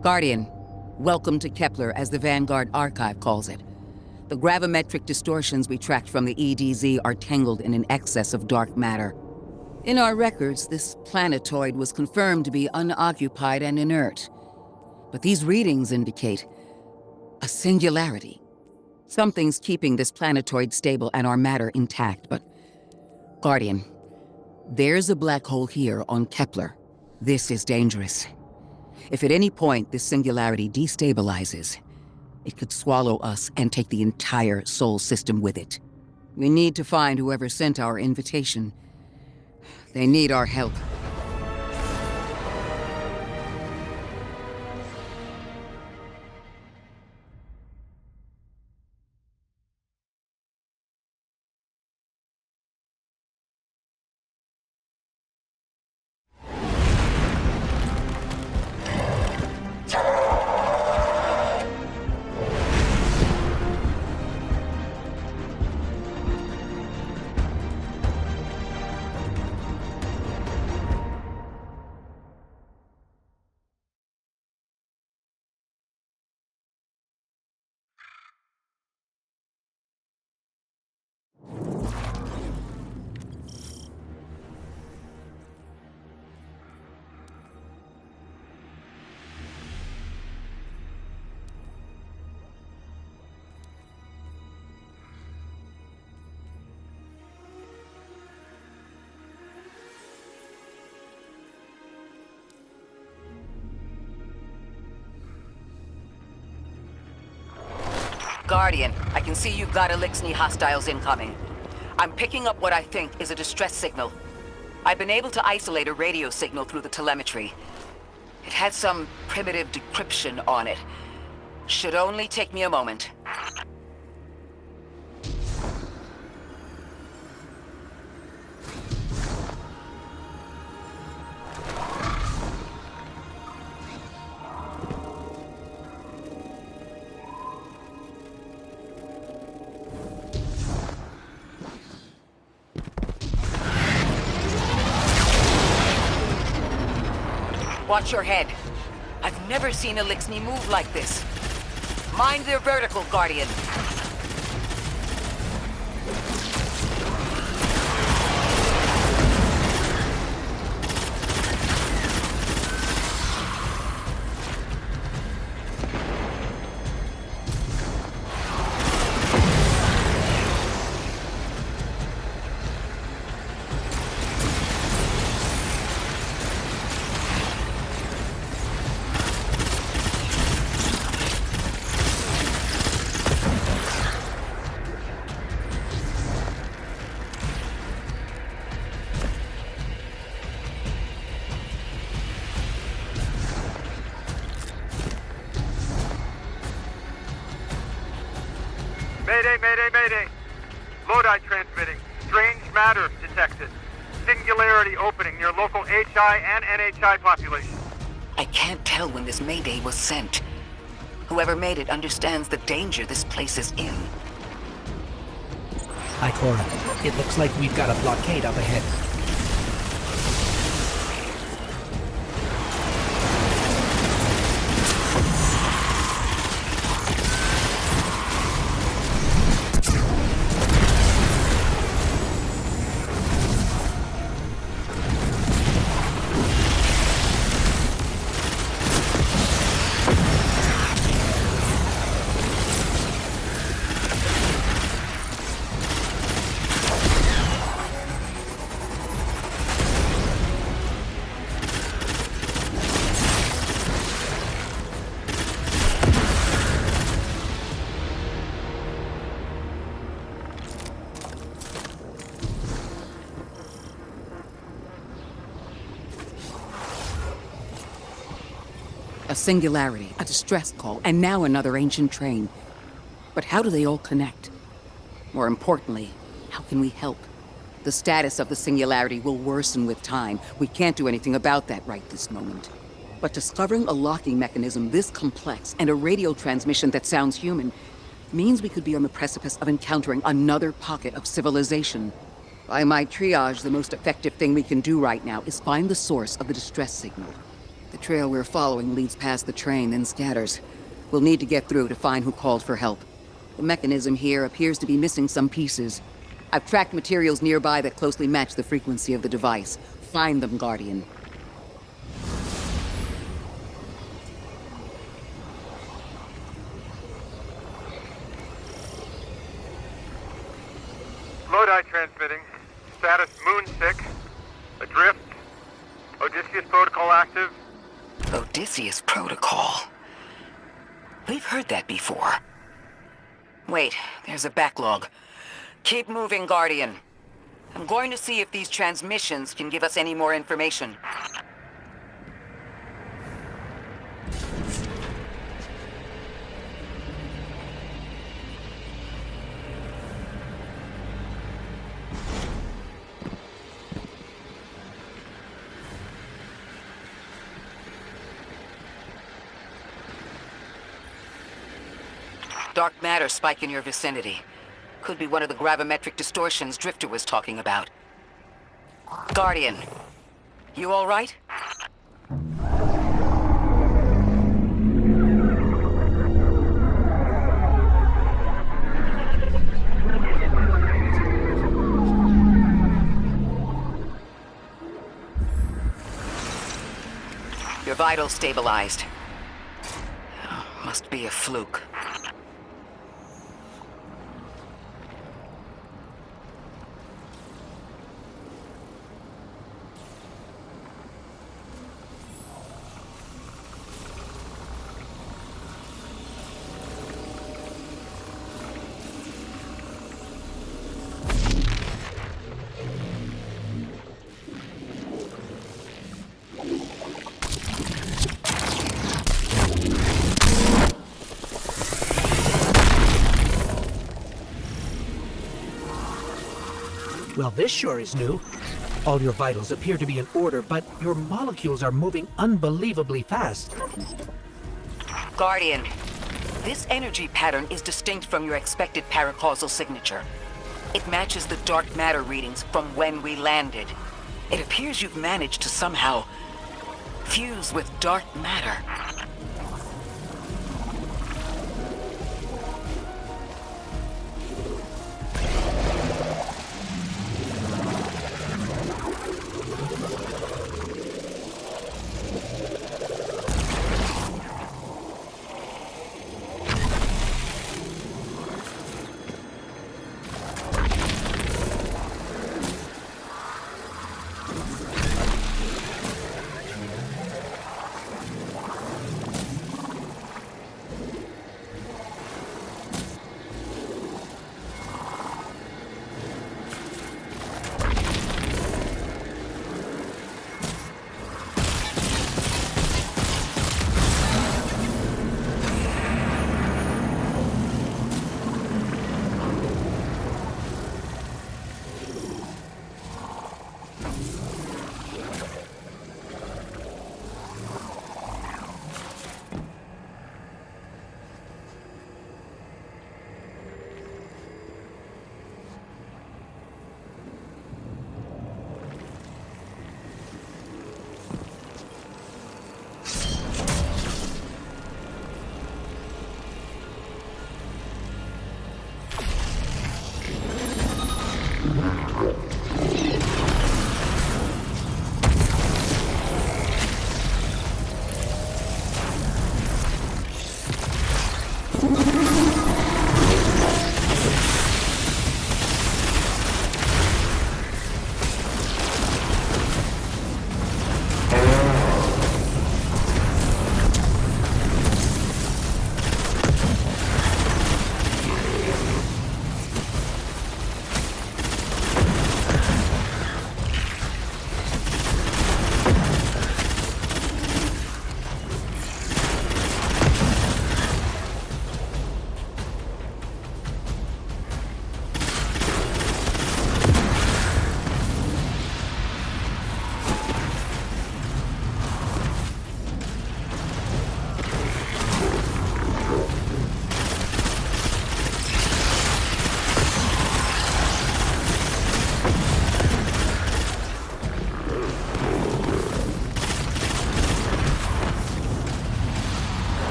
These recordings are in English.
Guardian, welcome to Kepler, as the Vanguard Archive calls it. The gravimetric distortions we tracked from the EDZ are tangled in an excess of dark matter. In our records, this planetoid was confirmed to be unoccupied and inert. But these readings indicate a singularity. Something's keeping this planetoid stable and our matter intact, but... Guardian, there's a black hole here on Kepler. This is dangerous. If at any point this singularity destabilizes, it could swallow us and take the entire Sol system with it. We need to find whoever sent our invitation. They need our help. Guardian, I can see you've got Eliksni hostiles incoming. I'm picking up what I think is a distress signal. I've been able to isolate a radio signal through the telemetry. It had some primitive decryption on it. Should only take me a moment. Watch your head. I've never seen Eliksni move like this. Mind their vertical, Guardian. Mayday! Lodi transmitting. Strange matter detected. Singularity opening near local HI and NHI population. I can't tell when this Mayday was sent. Whoever made it understands the danger this place is in. Ikora, it looks like we've got a blockade up ahead. A singularity, a distress call, and now another ancient train. But how do they all connect? More importantly, how can we help? The status of the singularity will worsen with time. We can't do anything about that right this moment. But discovering a locking mechanism this complex and a radio transmission that sounds human means we could be on the precipice of encountering another pocket of civilization. By my triage, the most effective thing we can do right now is find the source of the distress signal. The The trail we're following leads past the train, then scatters. We'll need to get through to find who called for help. The mechanism here appears to be missing some pieces. I've tracked materials nearby that closely match the frequency of the device. Find them, Guardian. Lodi transmitting. Status Moon-sick. Adrift. Odysseus protocol active. Odysseus Protocol. We've heard that before. Wait, there's a backlog. Keep moving, Guardian. I'm going to see if these transmissions can give us any more information. Dark matter spike in your vicinity. Could be one of the gravimetric distortions Drifter was talking about. Guardian, you all right? Your vitals stabilized. Must be a fluke. Well, this sure is new. All your vitals appear to be in order, but your molecules are moving unbelievably fast. Guardian, this energy pattern is distinct from your expected paracausal signature. It matches the dark matter readings from when we landed. It appears you've managed to somehow fuse with dark matter.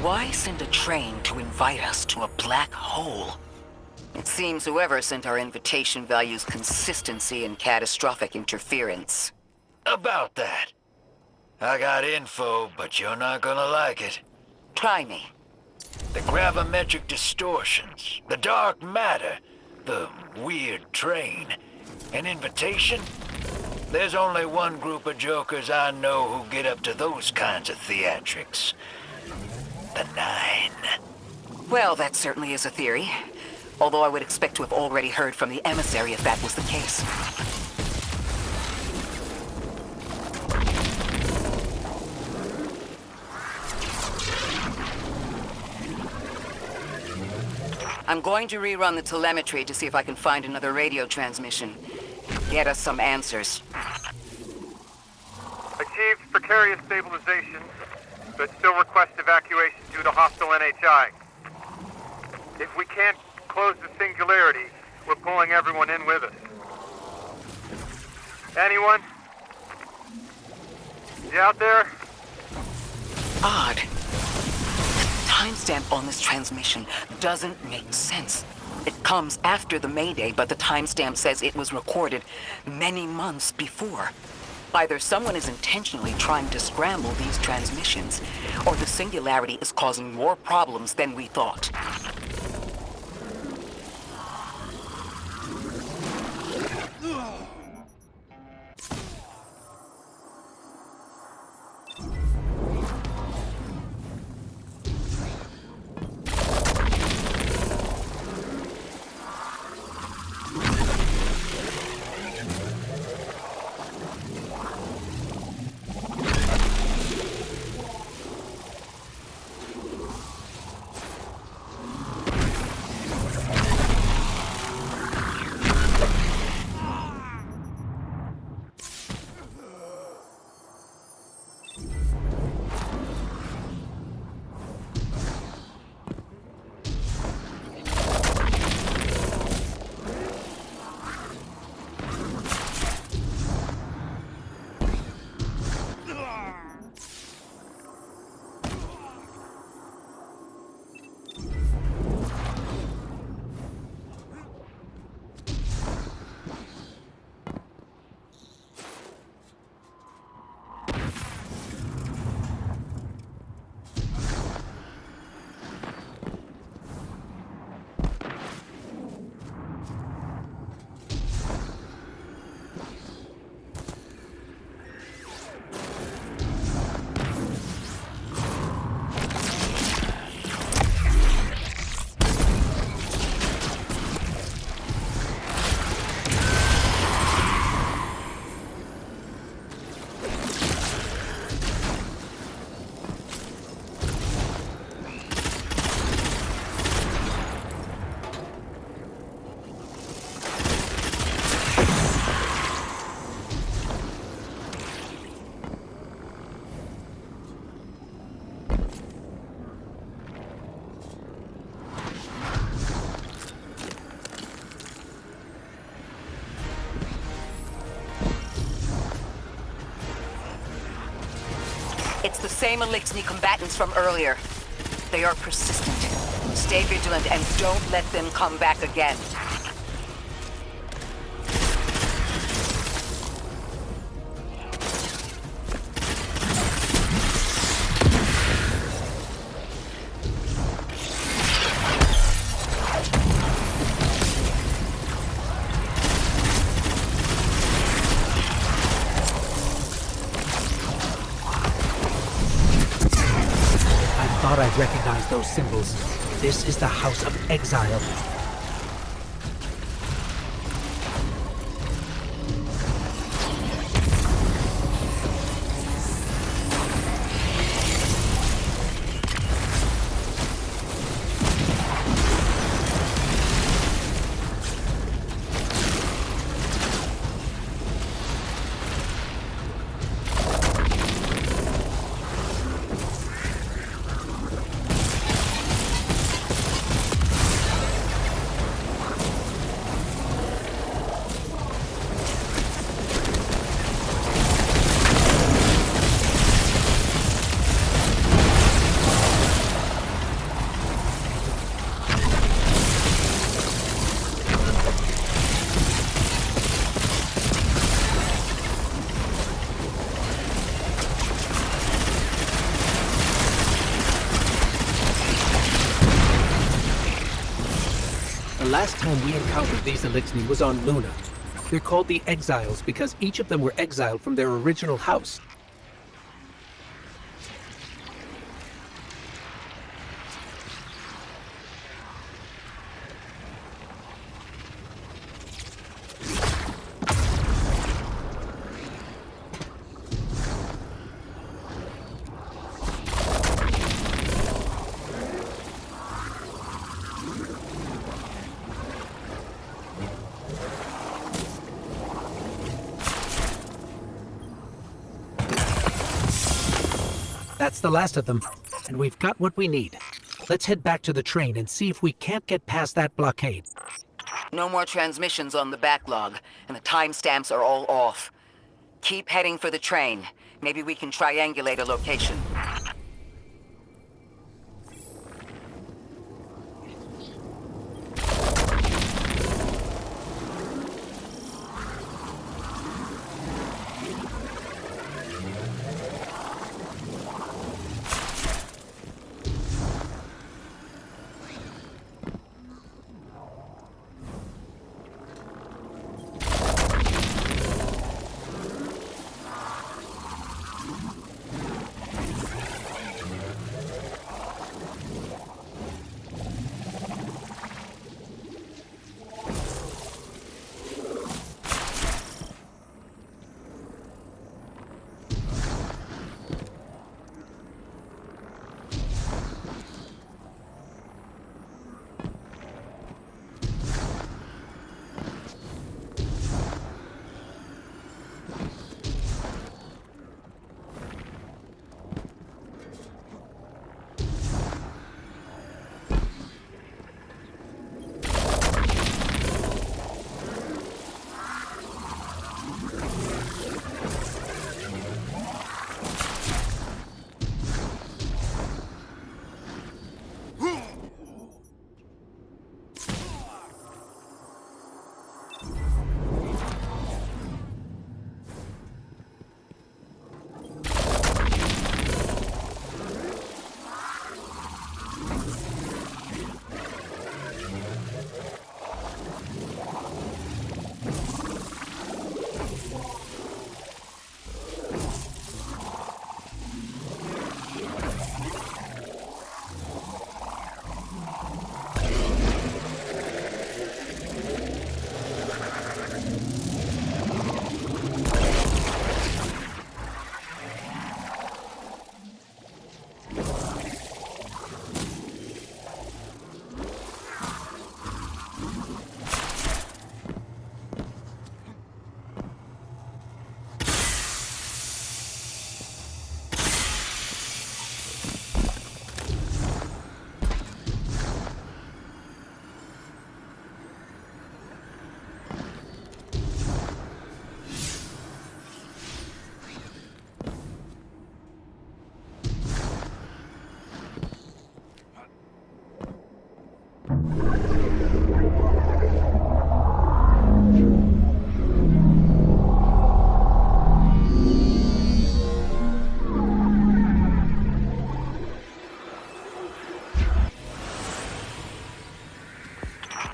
why send a train to invite us to a black hole? It seems whoever sent our invitation values consistency and catastrophic interference. About that. I got info, but you're not gonna like it. Try me. The gravimetric distortions, the dark matter, the weird train. An invitation? There's only one group of jokers I know who get up to those kinds of theatrics. The Nine. Well, that certainly is a theory. Although I would expect to have already heard from the emissary if that was the case. I'm going to rerun the telemetry to see if I can find another radio transmission. Get us some answers. Achieved precarious stabilization, but still request evacuation due to hostile NHI. If we can't close the singularity, we're pulling everyone in with us. Anyone? You out there? Odd. The timestamp on this transmission doesn't make sense. It comes after the Mayday, but the timestamp says it was recorded many months before. Either someone is intentionally trying to scramble these transmissions, or the singularity is causing more problems than we thought. It's the same Elixni combatants from earlier. They are persistent. Stay vigilant and don't let them come back again. I recognize those symbols. This is the House of Exile. last time we encountered these Elixni was on Luna. They're called the Exiles because each of them were exiled from their original house. That's the last of them, and we've got what we need. Let's head back to the train and see if we can't get past that blockade. No more transmissions on the backlog, and the timestamps are all off. Keep heading for the train. Maybe we can triangulate a location.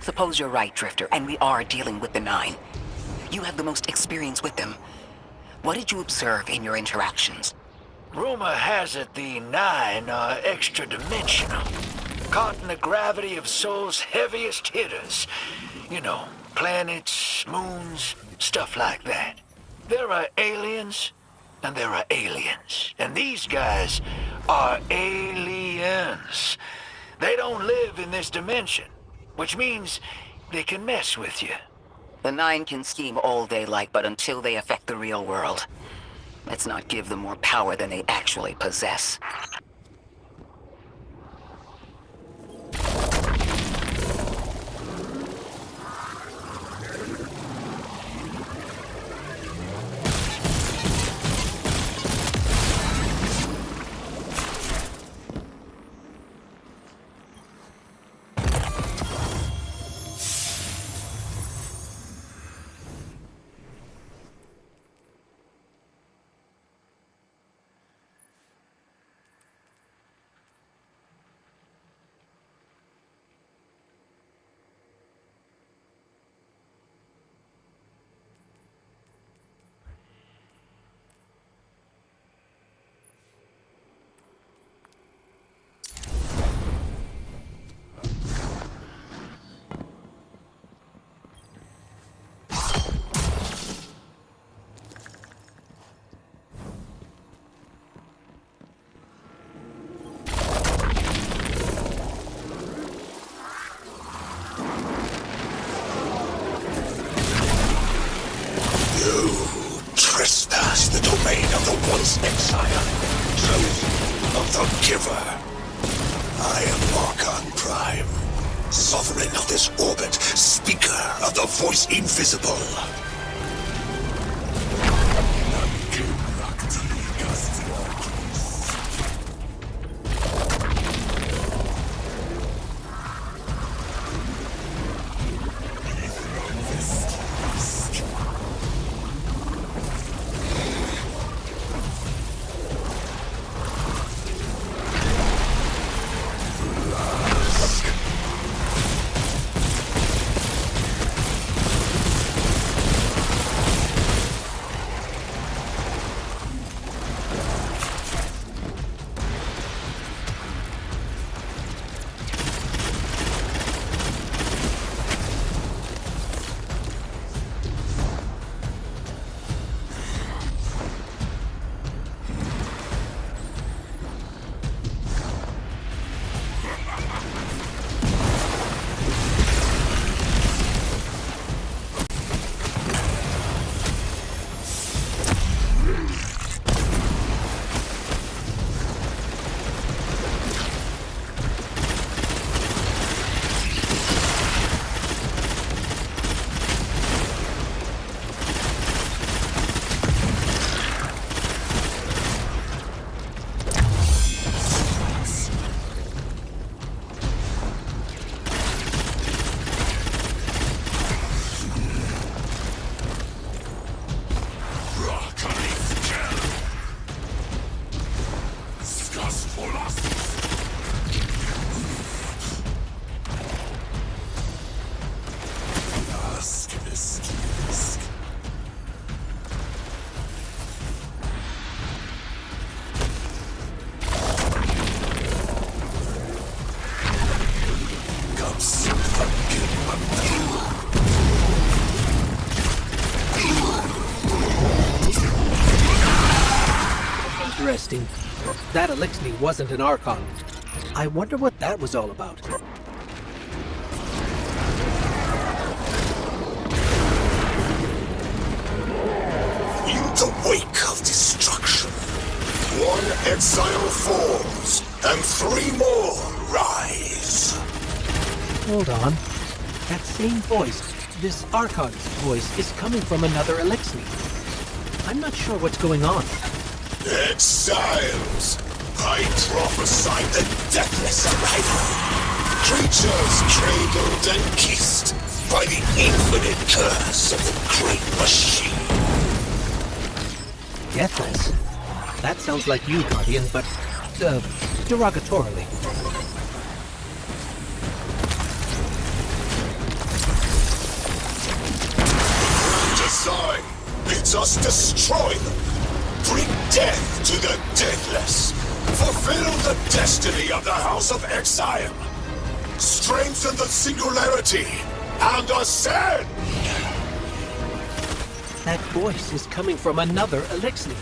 Suppose you're right, Drifter, and we are dealing with the Nine. You have the most experience with them. What did you observe in your interactions? Rumor has it the Nine are extra-dimensional. Caught in the gravity of Sol's heaviest hitters. You know, planets, moons, stuff like that. There are aliens, and there are aliens. And these guys are aliens. They don't live in this dimension, which means they can mess with you. The Nine can scheme all they like, but until they affect the real world, let's not give them more power than they actually possess. this exile, chosen of the Giver. I am Archon Prime, sovereign of this orbit, speaker of the voice invisible. Interesting. That Elixir wasn't an Archon. I wonder what that was all about. In the wake of destruction, one exile falls, and 3 more rise. Hold on. That same voice, this Archon's voice, is coming from another Elixir. I'm not sure what's going on. Exiles! I prophesied the deathless arrival. Creatures cradled and kissed by the infinite curse of the great machine. Deathless? That sounds like you, Guardian, but, derogatorily. Design bids us destroy them. Bring death to the deathless. Fulfill the destiny of the House of Exile. Strengthen the singularity and ascend. That voice is coming from another Elixir.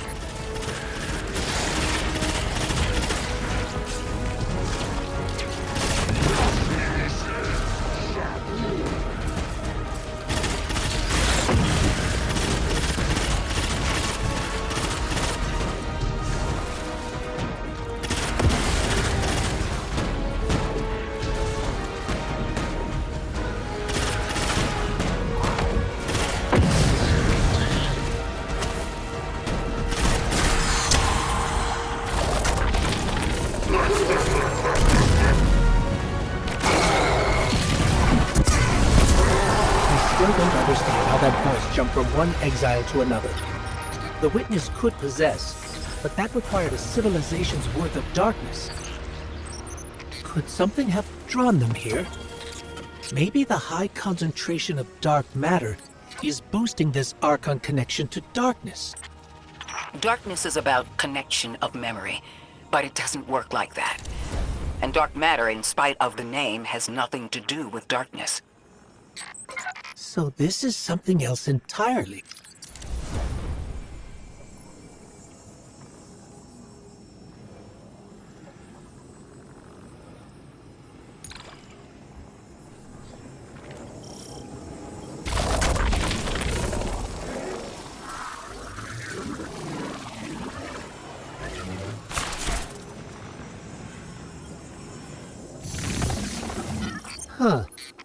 From one exile to another. The Witness could possess, but that required a civilization's worth of darkness. Could something have drawn them here? Maybe the high concentration of dark matter is boosting this Archon connection to darkness. Darkness is about connection of memory, but it doesn't work like that. And dark matter, in spite of the name, has nothing to do with darkness. So this is something else entirely.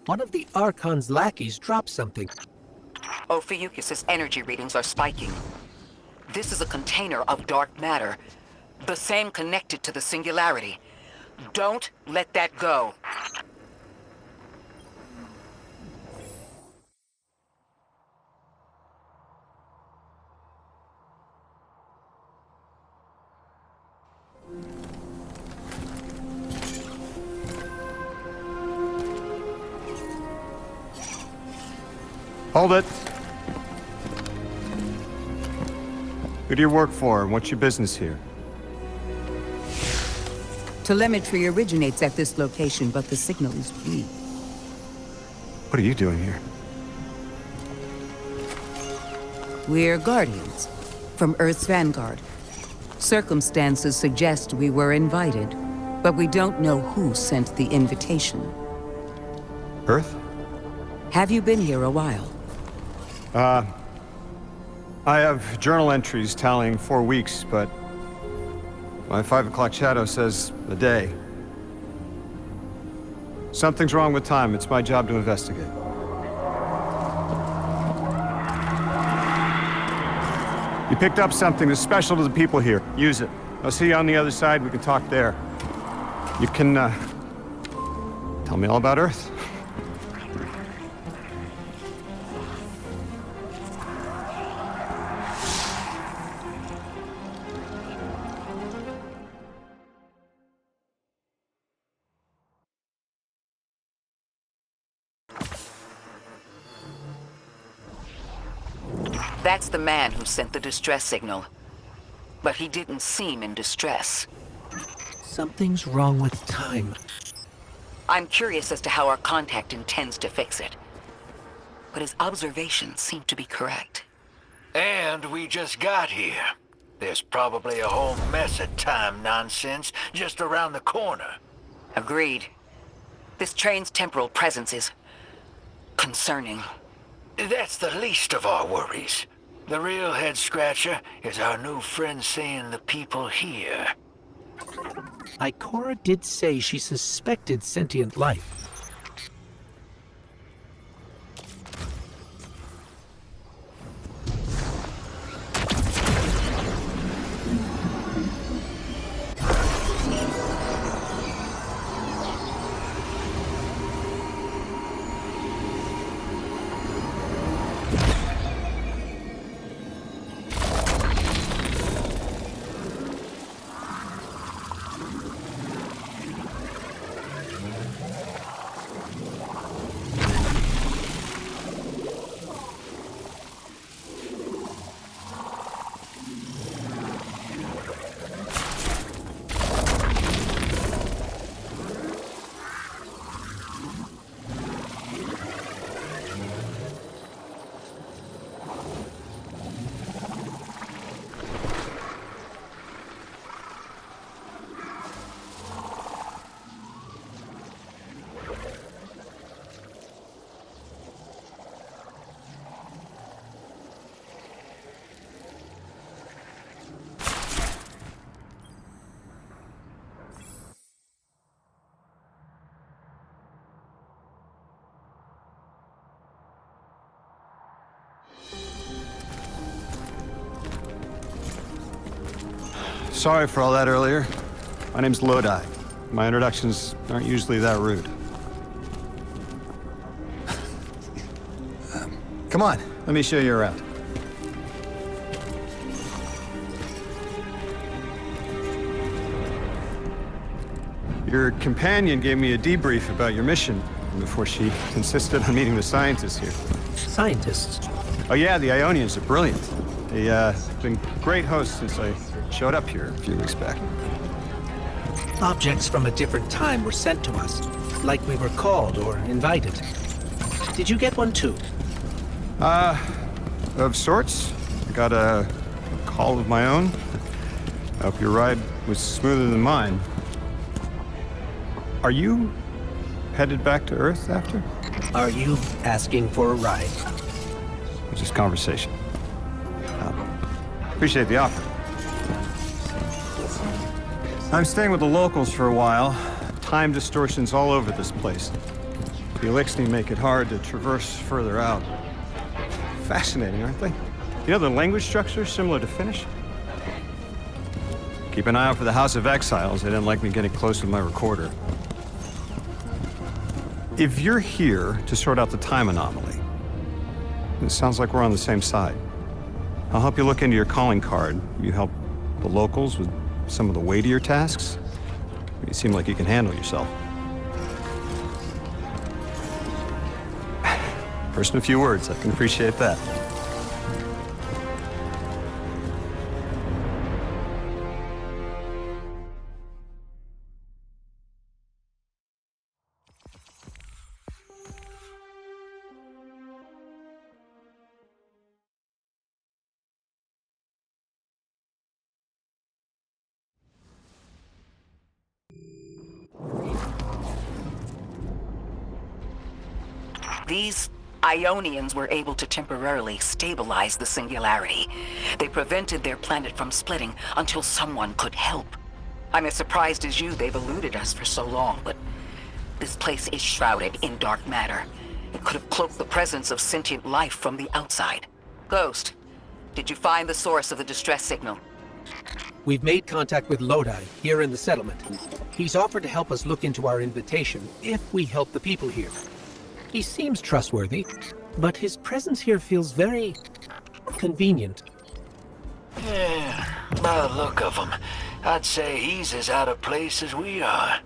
One of the Archon's lackeys dropped something. Ophiuchus's energy readings are spiking. This is a container of dark matter, the same connected to the Singularity. Don't let that go. Hold it. Who do you work for, and what's your business here? Telemetry originates at this location, but the signal is weak. What are you doing here? We're Guardians, from Earth's Vanguard. Circumstances suggest we were invited, but we don't know who sent the invitation. Earth? Have you been here a while? I have journal entries tallying 4 weeks, but my 5 o'clock shadow says a day. Something's wrong with time. It's my job to investigate. You picked up something that's special to the people here. Use it. I'll see you on the other side. We can talk there. You can, tell me all about Earth. That's the man who sent the distress signal. But he didn't seem in distress. Something's wrong with time. I'm curious as to how our contact intends to fix it. But his observations seem to be correct. And we just got here. There's probably a whole mess of time nonsense just around the corner. Agreed. This train's temporal presence is concerning. That's the least of our worries. The real head-scratcher is our new friend seeing the people here. Ikora did say she suspected sentient life. Sorry for all that earlier. My name's Lodi. My introductions aren't usually that rude. Come on, let me show you around. Your companion gave me a debrief about your mission before she insisted on meeting the scientists here. Scientists? Oh yeah, the Ionians are brilliant. They've been great hosts since I showed up here a few weeks back. Objects from a different time were sent to us, like we were called or invited. Did you get one too? Of sorts. I got a call of my own. I hope your ride was smoother than mine. Are you headed back to Earth after? Are you asking for a ride? Just conversation. Appreciate the offer. I'm staying with the locals for a while. Time distortions all over this place. The Elixni make it hard to traverse further out. Fascinating, aren't they? You know, the language structure is similar to Finnish. Keep an eye out for the House of Exiles. They didn't like me getting close with my recorder. If you're here to sort out the time anomaly, it sounds like we're on the same side. I'll help you look into your calling card. You help the locals with some of the weightier tasks. You seem like you can handle yourself. First in a few words, I can appreciate that. These Ionians were able to temporarily stabilize the singularity. They prevented their planet from splitting until someone could help. I'm as surprised as you they've eluded us for so long, but this place is shrouded in dark matter. It could have cloaked the presence of sentient life from the outside. Ghost, did you find the source of the distress signal? We've made contact with Lodi, here in the settlement. He's offered to help us look into our invitation, if we help the people here. He seems trustworthy, but his presence here feels very convenient. Yeah, by the look of him, I'd say he's as out of place as we are.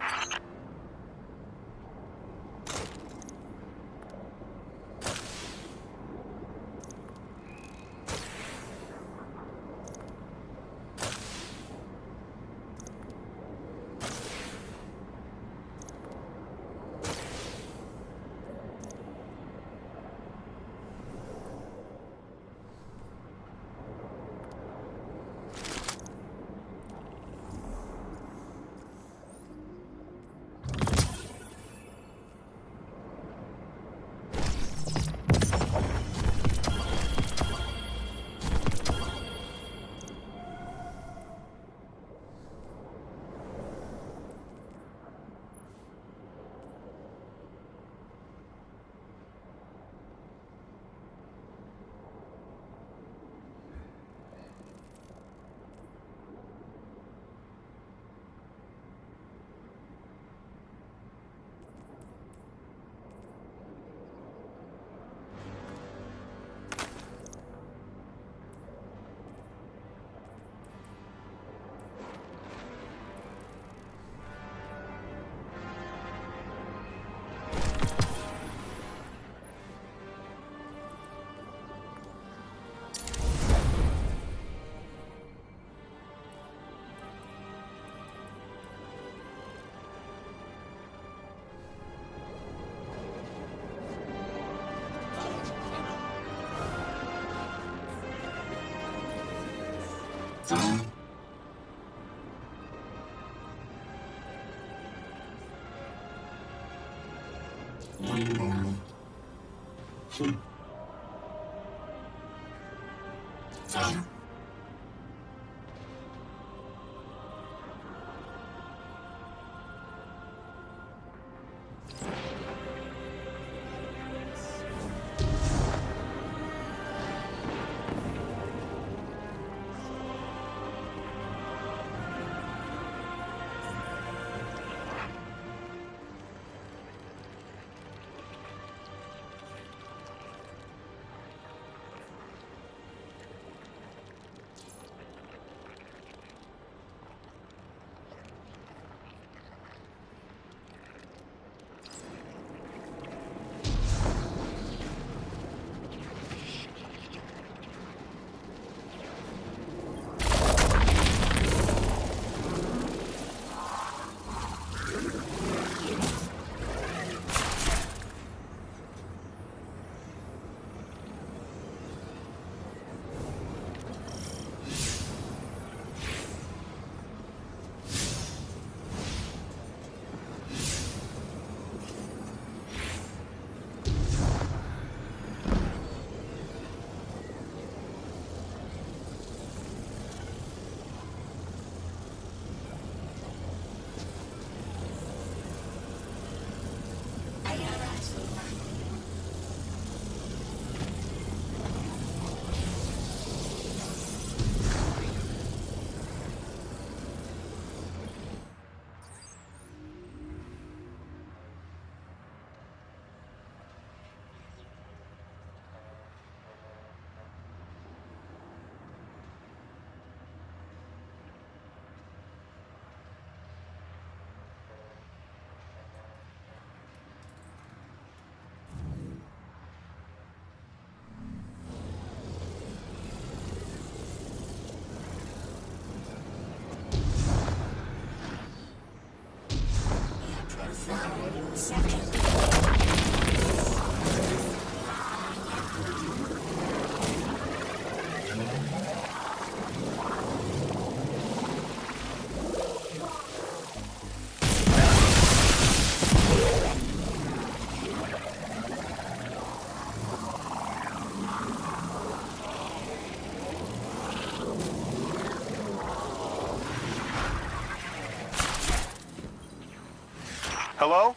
Hello?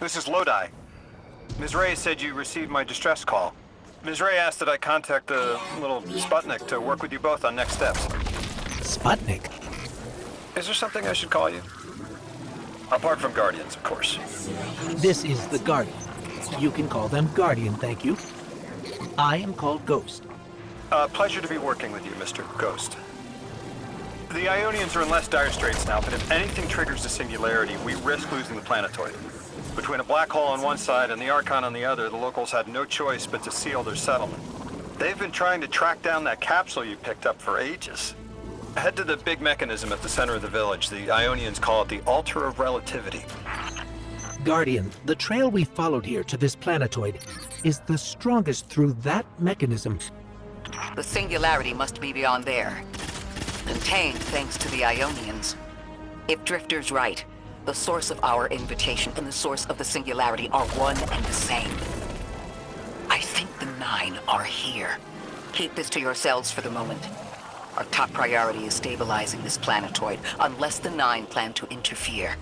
This is Lodi. Ms. Ray said you received my distress call. Ms. Ray asked that I contact the little Sputnik to work with you both on next steps. Sputnik? Is there something I should call you? Apart from Guardians, of course. This is the Guardian. You can call them Guardian, thank you. I am called Ghost. Pleasure to be working with you, Mr. Ghost. The Ionians are in less dire straits now, but if anything triggers the singularity, we risk losing the planetoid. Between a black hole on one side and the Archon on the other, the locals had no choice but to seal their settlement. They've been trying to track down that capsule you picked up for ages. Head to the big mechanism at the center of the village. The Ionians call it the Altar of Relativity. Guardian, the trail we followed here to this planetoid is the strongest through that mechanism. The singularity must be beyond there. Contained thanks to the Ionians. If Drifter's right, the source of our invitation and the source of the singularity are one and the same. I think the Nine are here. Keep this to yourselves for the moment. Our top priority is stabilizing this planetoid, unless the Nine plan to interfere.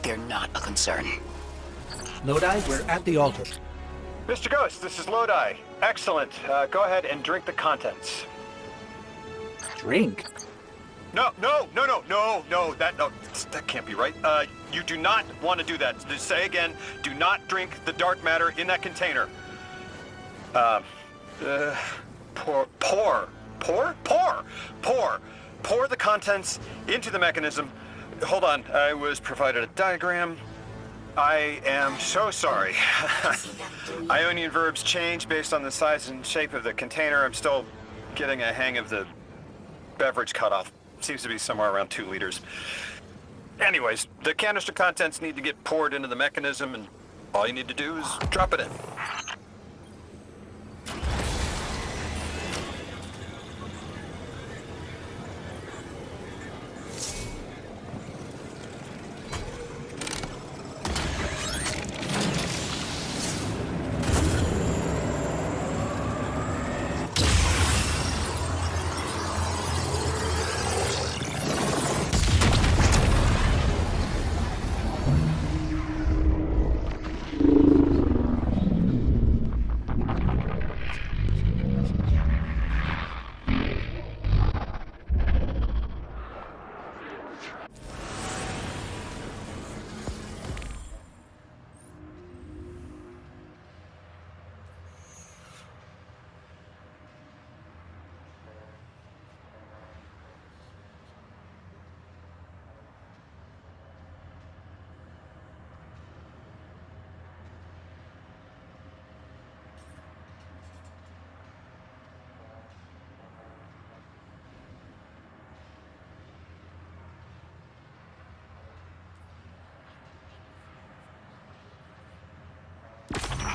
They're not a concern. Lodi, we're at the altar. Mr. Ghost, this is Lodi. Excellent. Go ahead and drink the contents. Drink? No, that can't be right. You do not want to do that. Just say again, do not drink the dark matter in that container. Pour the contents into the mechanism. Hold on, I was provided a diagram. I am so sorry. Ionian verbs change based on the size and shape of the container. I'm still getting a hang of the beverage cutoff. Seems to be somewhere around 2 liters. Anyways, the canister contents need to get poured into the mechanism, and all you need to do is drop it in.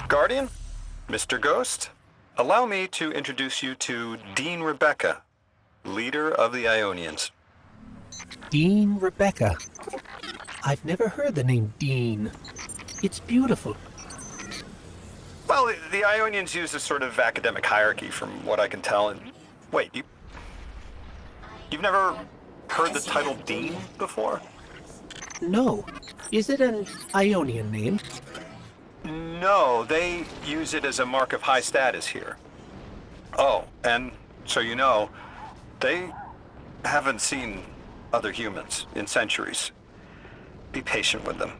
Guardian, Mr. Ghost, allow me to introduce you to Dean Rebecca, leader of the Ionians. Dean Rebecca. I've never heard the name Dean. It's beautiful. Well, the Ionians use a sort of academic hierarchy from what I can tell, and... Wait, you've never heard the title Dean before? No. Is it an Ionian name? No, they use it as a mark of high status here. Oh, and so you know, they haven't seen other humans in centuries. Be patient with them.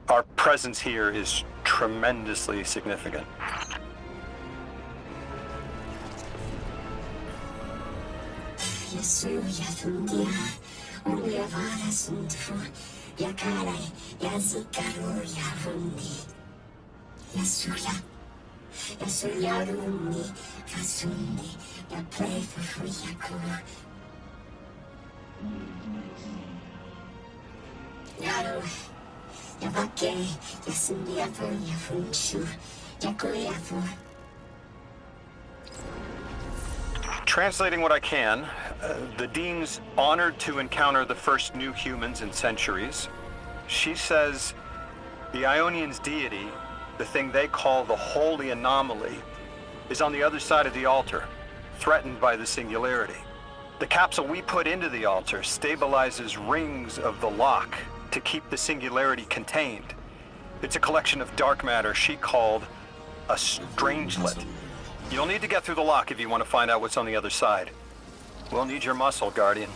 Our presence here is tremendously significant. Translating what I can, the Dean's honored to encounter the first new humans in centuries. She says the Ionians' deity, the thing they call the Holy Anomaly, is on the other side of the altar, threatened by the Singularity. The capsule we put into the altar stabilizes rings of the lock to keep the Singularity contained. It's a collection of dark matter she called a strangelet. You'll need to get through the lock if you want to find out what's on the other side. We'll need your muscle, Guardian.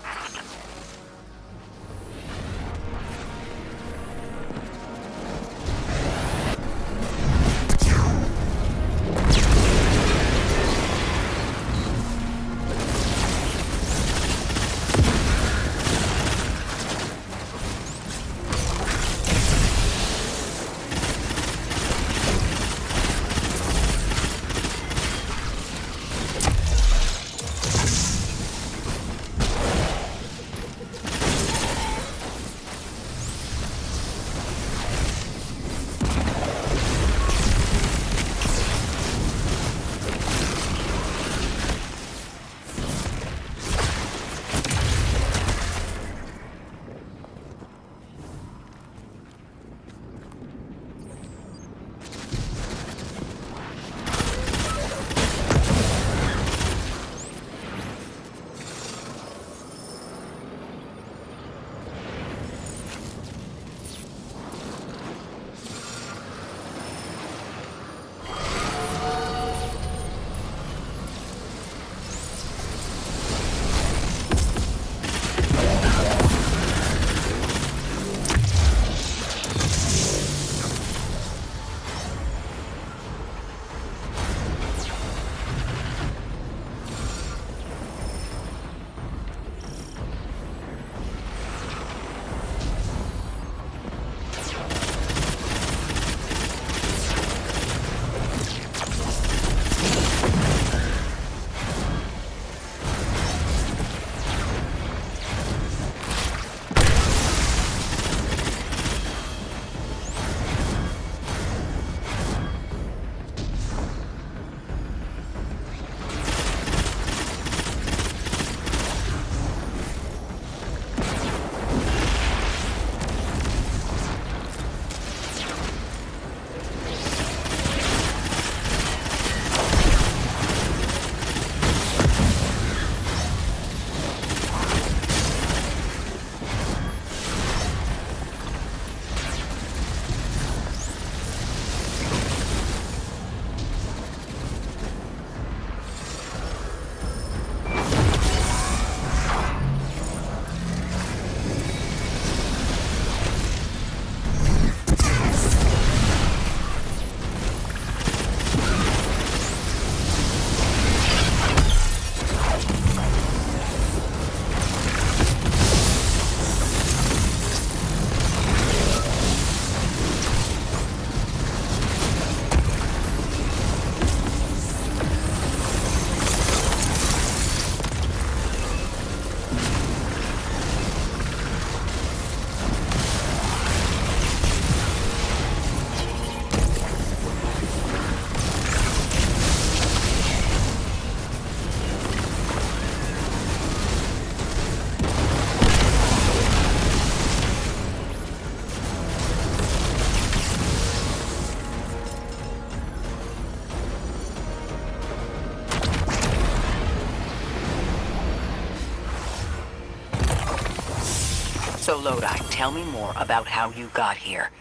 So Lodi, tell me more about how you got here.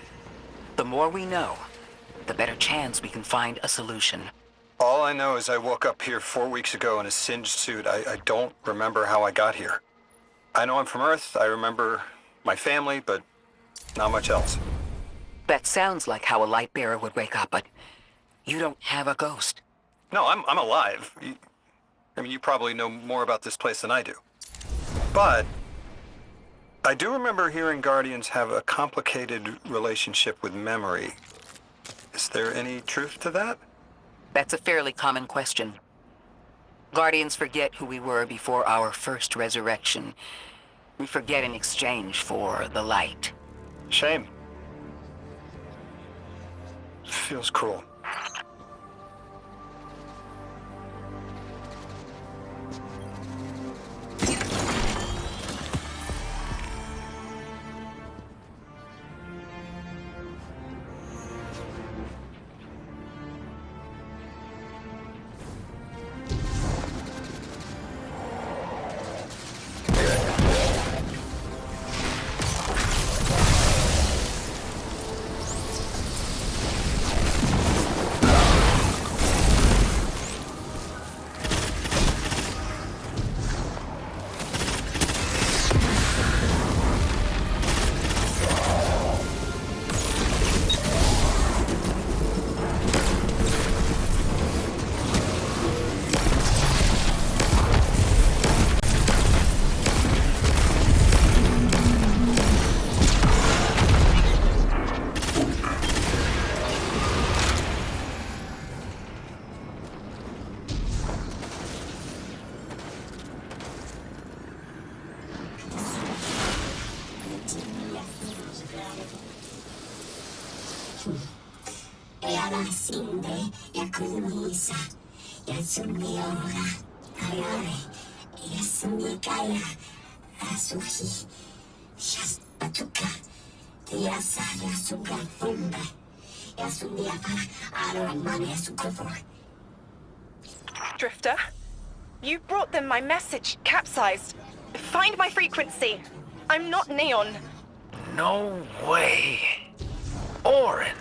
The more we know, the better chance we can find a solution. All I know is I woke up here 4 weeks ago in a singed suit. I don't remember how I got here. I know I'm from Earth, I remember my family, but not much else. That sounds like how a light bearer would wake up, but you don't have a ghost. No, I'm alive. You probably know more about this place than I do. But I do remember hearing Guardians have a complicated relationship with memory. Is there any truth to that? That's a fairly common question. Guardians forget who we were before our first resurrection. We forget in exchange for the light. Shame. Feels cool. Drifter, you brought them my message, capsized. Find my frequency. I'm not Neon. No way. Orin.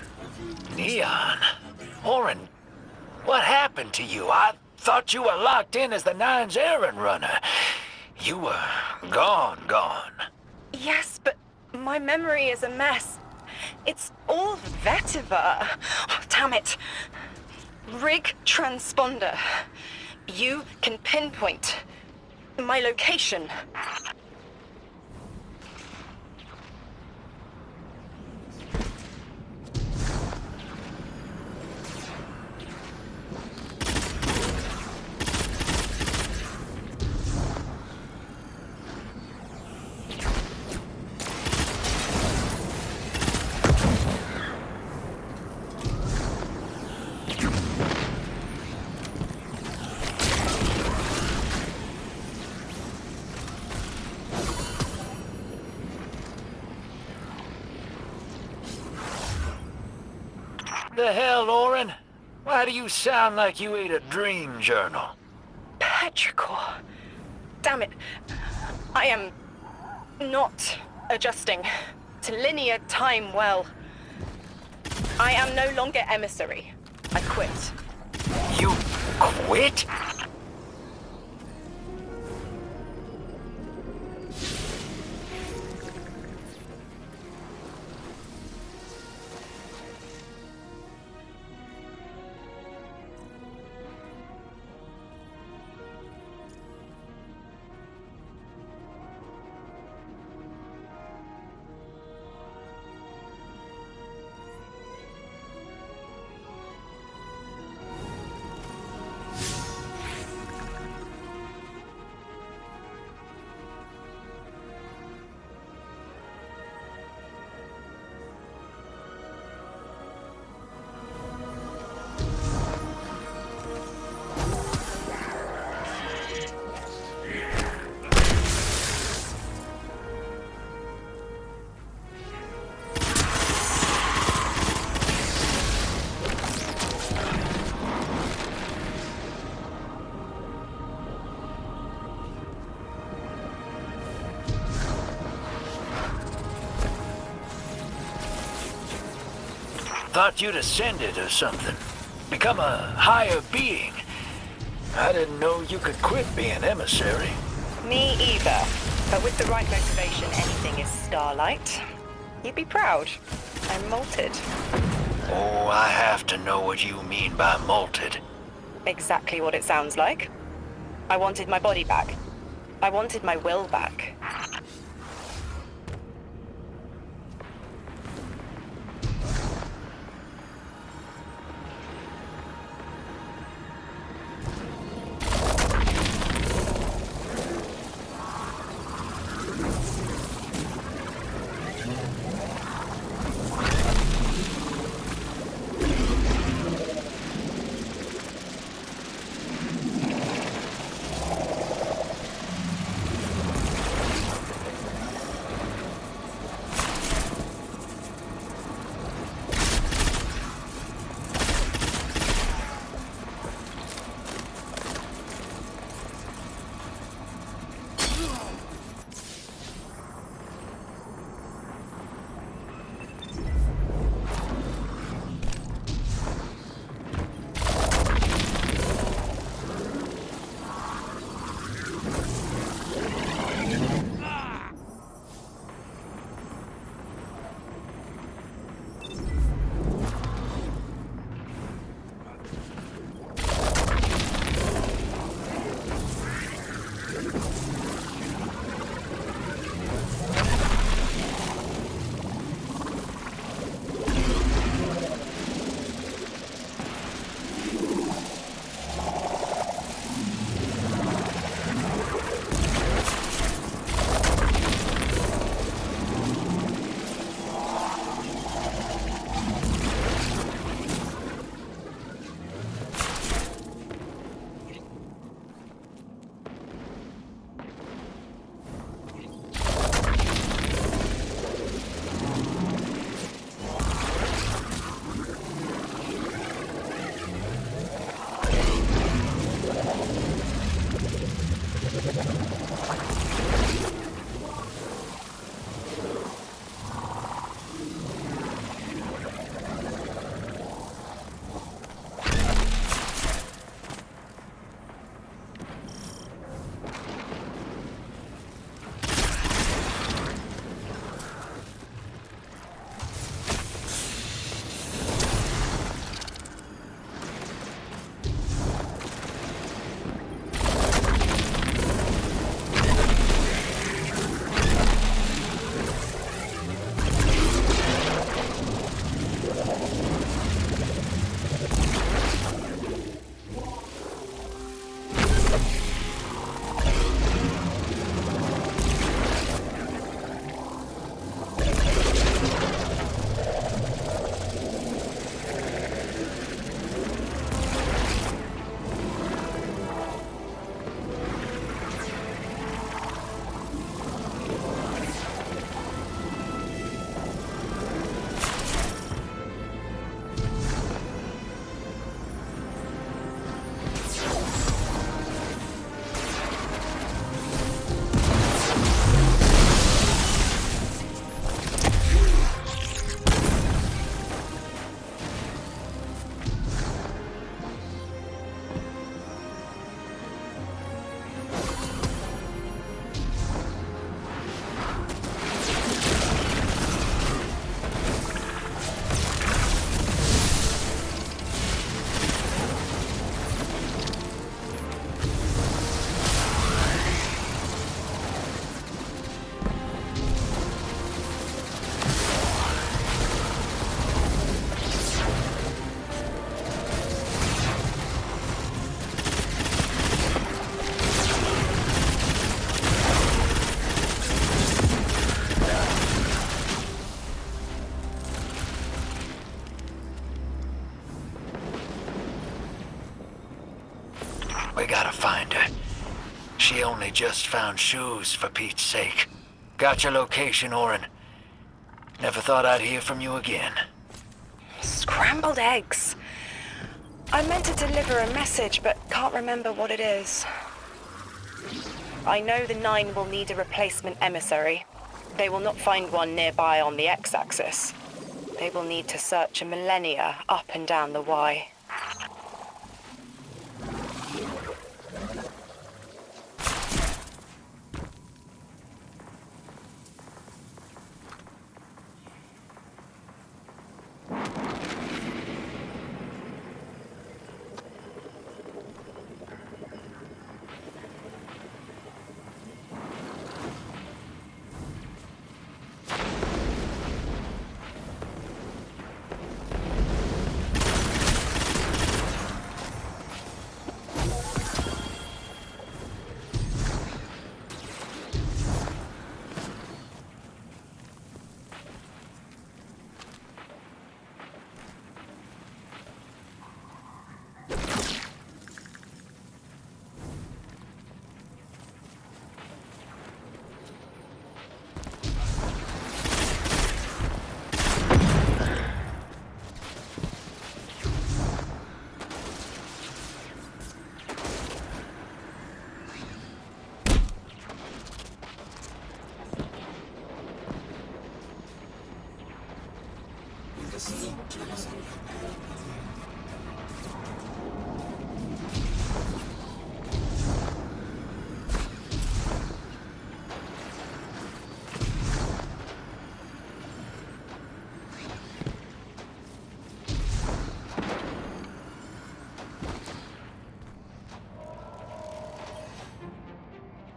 Neon. Orin, what happened to you? I thought you were locked in as the Nine's errand runner. You were gone. Yes, but my memory is a mess. It's all vetiver. Oh, damn it. Rig transponder. You can pinpoint my location. The hell, Orin? Why do you sound like you ate a dream journal? Petrichor. Damn it. I am not adjusting to linear time well. I am no longer emissary. I quit. You quit? Thought you'd ascended or something. Become a higher being. I didn't know you could quit being emissary. Me either. But with the right motivation, anything is Starlight. You'd be proud. I'm molted. Oh, I have to know what you mean by molted. Exactly what it sounds like. I wanted my body back. I wanted my will back. gotta find her. She only just found shoes, for Pete's sake. Got your location, Orin. Never thought I'd hear from you again. Scrambled eggs. I meant to deliver a message, but can't remember what it is. I know the Nine will need a replacement emissary. They will not find one nearby on the X-axis. They will need to search a millennia up and down the Y.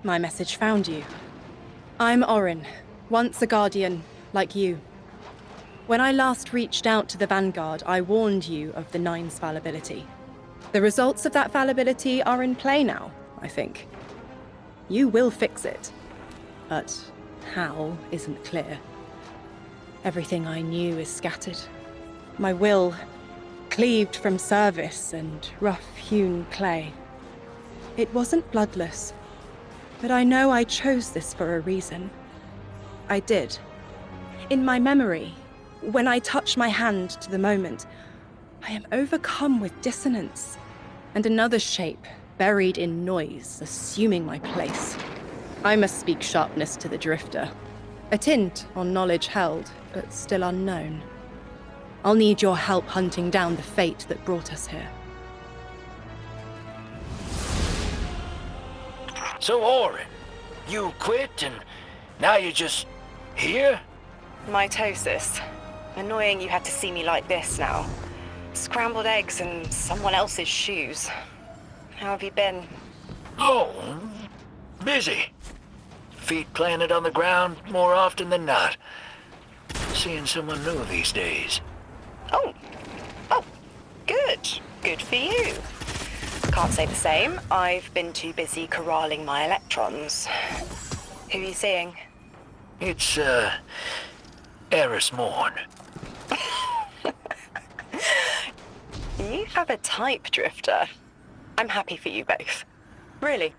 My message found you. I'm Orin, once a Guardian, like you. When I last reached out to the Vanguard, I warned you of the Nine's fallibility. The results of that fallibility are in play now, I think. You will fix it. But how isn't clear. Everything I knew is scattered. My will, cleaved from service and rough-hewn clay. It wasn't bloodless. But I know I chose this for a reason. I did. In my memory, when I touch my hand to the moment, I am overcome with dissonance, and another shape, buried in noise, assuming my place. I must speak sharpness to the Drifter. A tint on knowledge held, but still unknown. I'll need your help hunting down the fate that brought us here. So, Orin, you quit and now you're just here? Mitosis. Annoying you had to see me like this now. Scrambled eggs and someone else's shoes. How have you been? Oh, busy. Feet planted on the ground more often than not. Seeing someone new these days. Oh, good. Good for you. Can't say the same. I've been too busy corralling my electrons. Who are you seeing? It's, Eris Morn. You have a type, Drifter. I'm happy for you both. Really.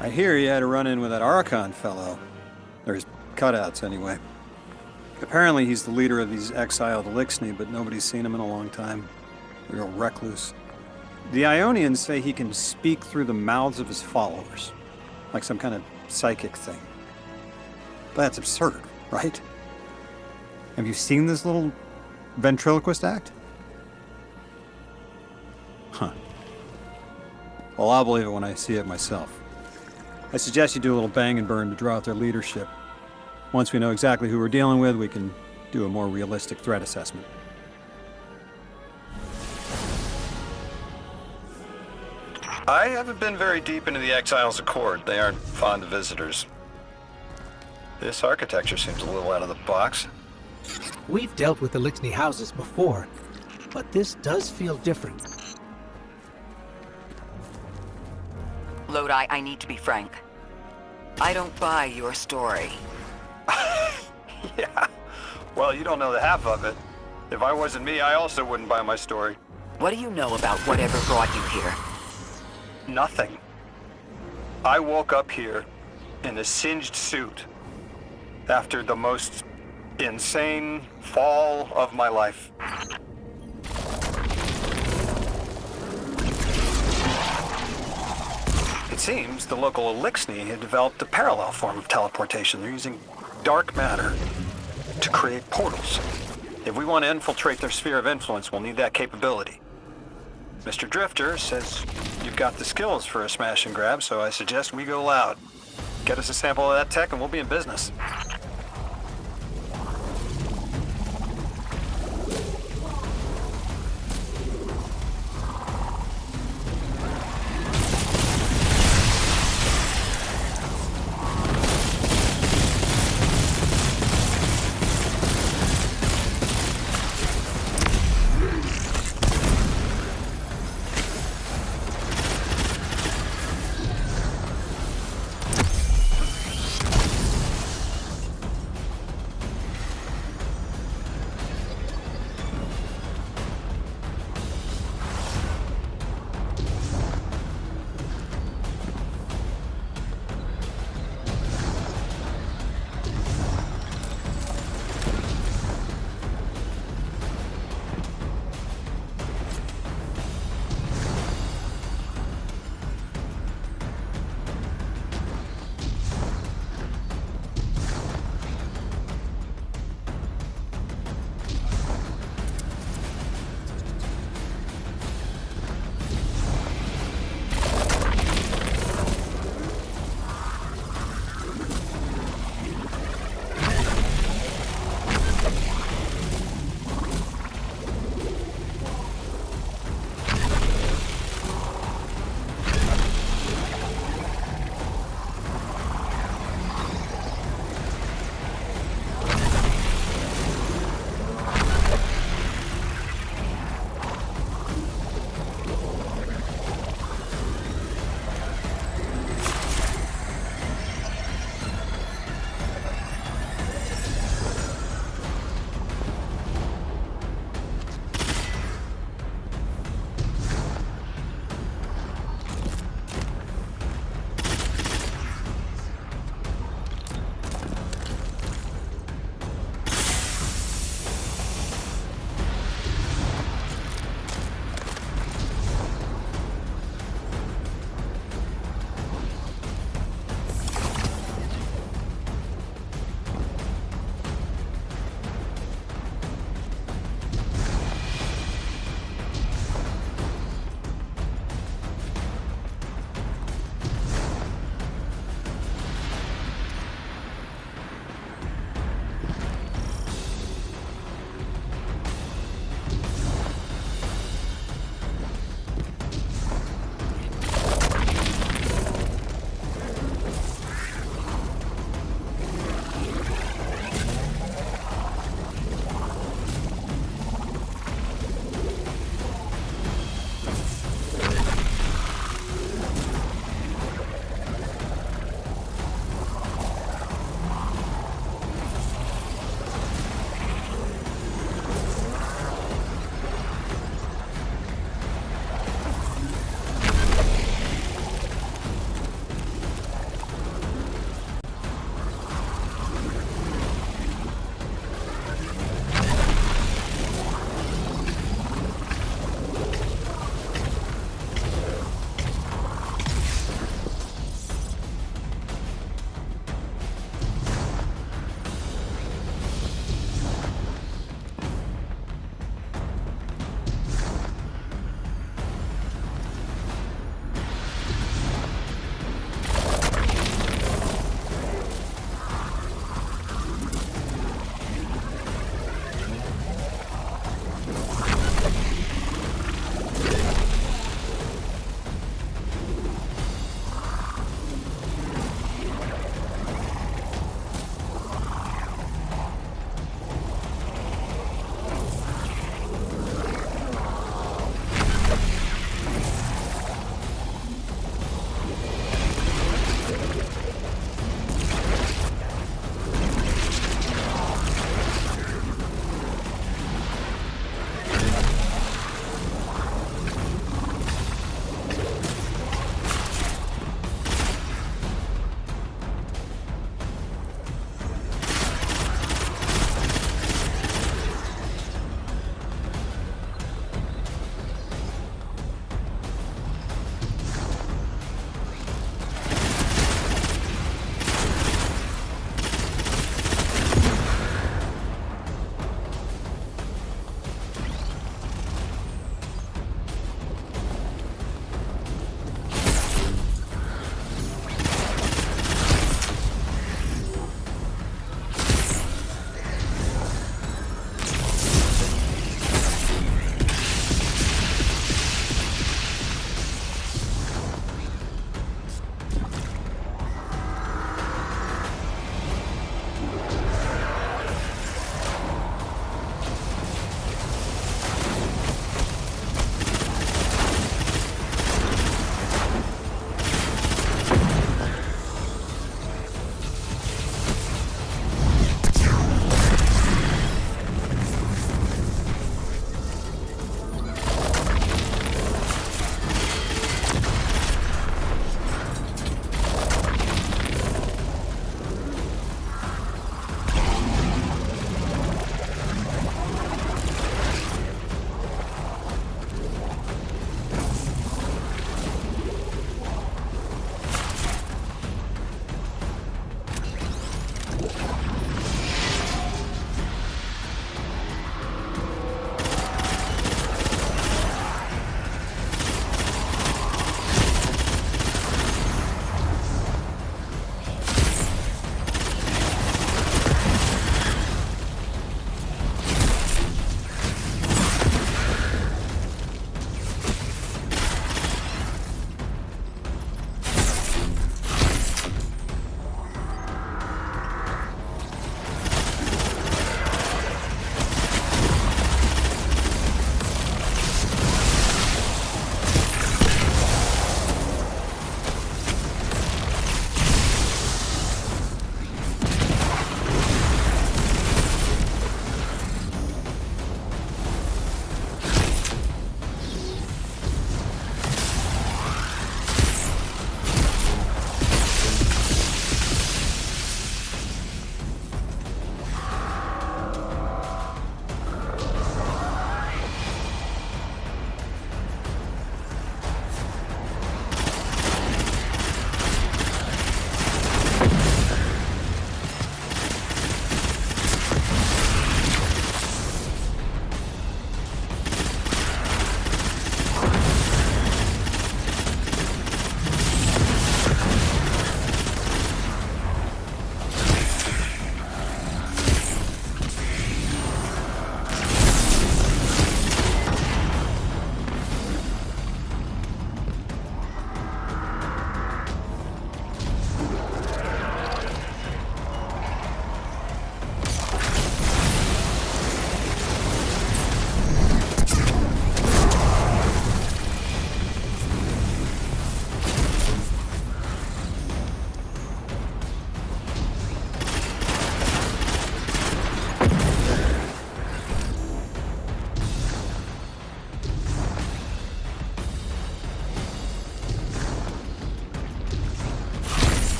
I hear you had a run-in with that Archon fellow. Or his cutouts, anyway. Apparently he's the leader of these exiled Elixni, but nobody's seen him in a long time. A real recluse. The Ionians say he can speak through the mouths of his followers. Like some kind of psychic thing. But that's absurd, right? Have you seen this little ventriloquist act? Huh. Well, I'll believe it when I see it myself. I suggest you do a little bang and burn to draw out their leadership. Once we know exactly who we're dealing with, we can do a more realistic threat assessment. I haven't been very deep into the Exiles Accord. They aren't fond of visitors. This architecture seems a little out of the box. We've dealt with Elixni houses before, but this does feel different. Lodi, I need to be frank. I don't buy your story. Yeah. Well, you don't know the half of it. If I wasn't me, I also wouldn't buy my story. What do you know about whatever brought you here? Nothing. I woke up here in a singed suit after the most insane fall of my life. It seems the local Elixni had developed a parallel form of teleportation. They're using dark matter to create portals. If we want to infiltrate their sphere of influence, we'll need that capability. Mr. Drifter says you've got the skills for a smash and grab, so I suggest we go loud. Get us a sample of that tech and we'll be in business.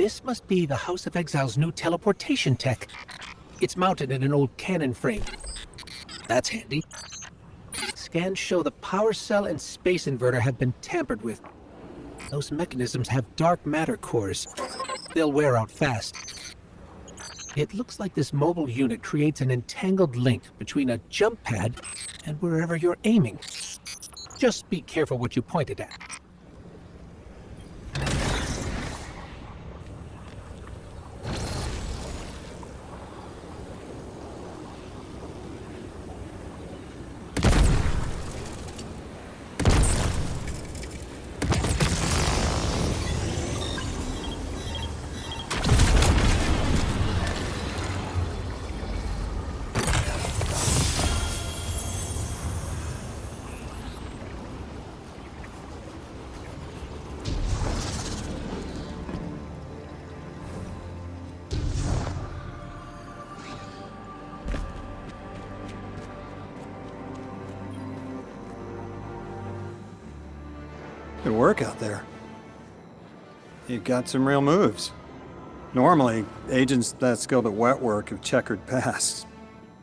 This must be the House of Exile's new teleportation tech. It's mounted in an old cannon frame. That's handy. Scans show the power cell and space inverter have been tampered with. Those mechanisms have dark matter cores. They'll wear out fast. It looks like this mobile unit creates an entangled link between a jump pad and wherever you're aiming. Just be careful what you point it at. Good work out there. You've got some real moves. Normally, agents that skilled at wet work have checkered pasts.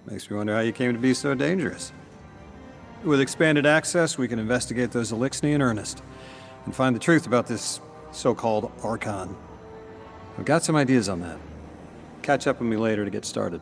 Makes me wonder how you came to be so dangerous. With expanded access, we can investigate those Elixni in earnest and find the truth about this so-called Archon. I've got some ideas on that. Catch up with me later to get started.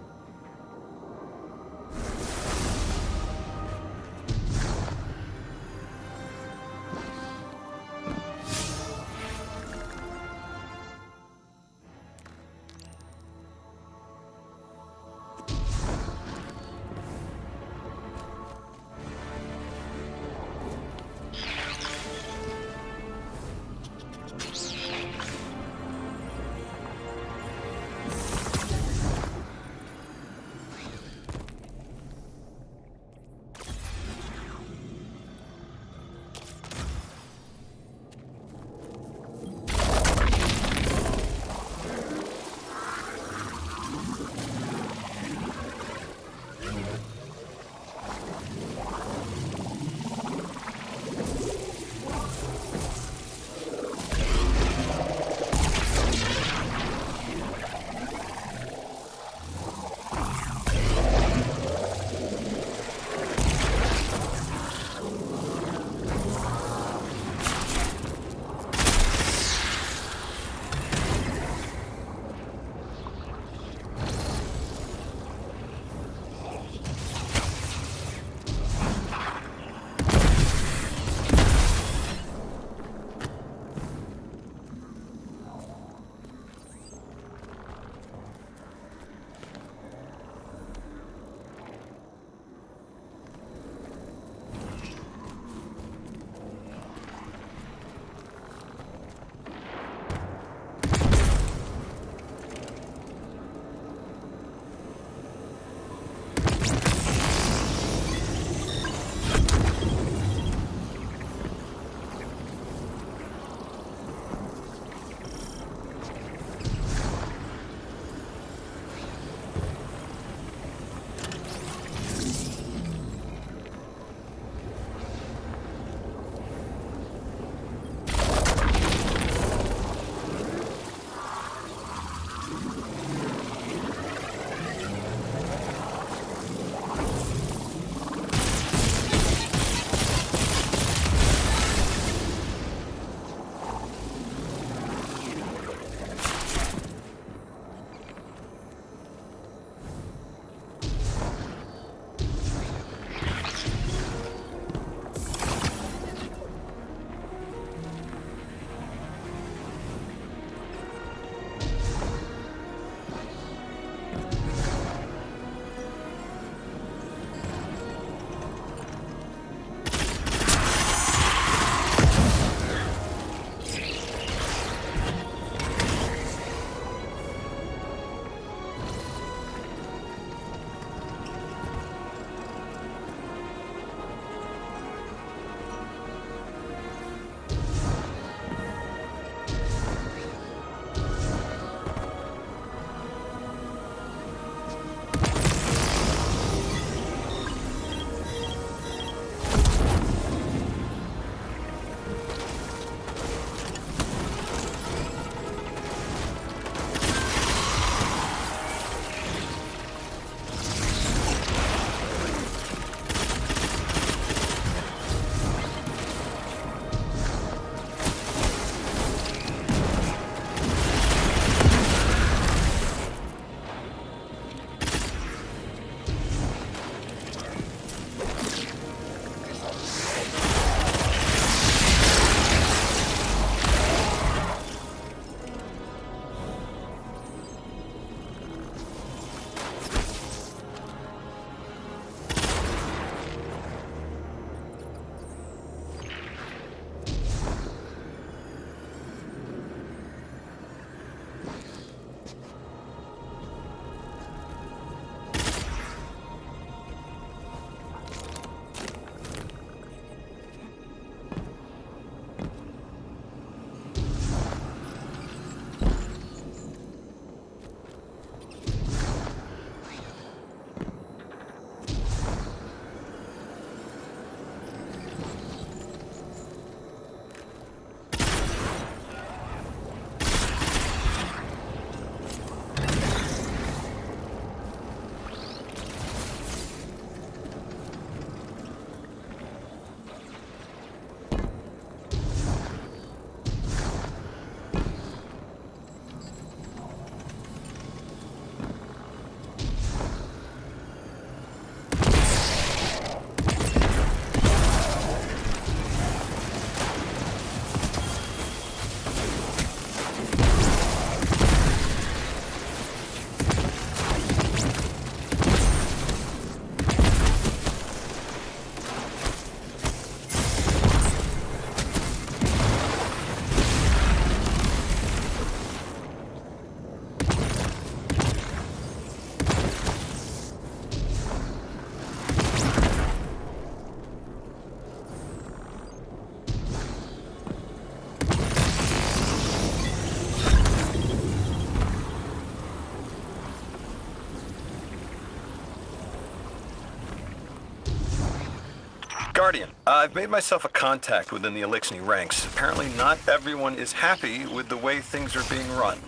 Guardian, I've made myself a contact within the Elixni ranks. Apparently not everyone is happy with the way things are being run.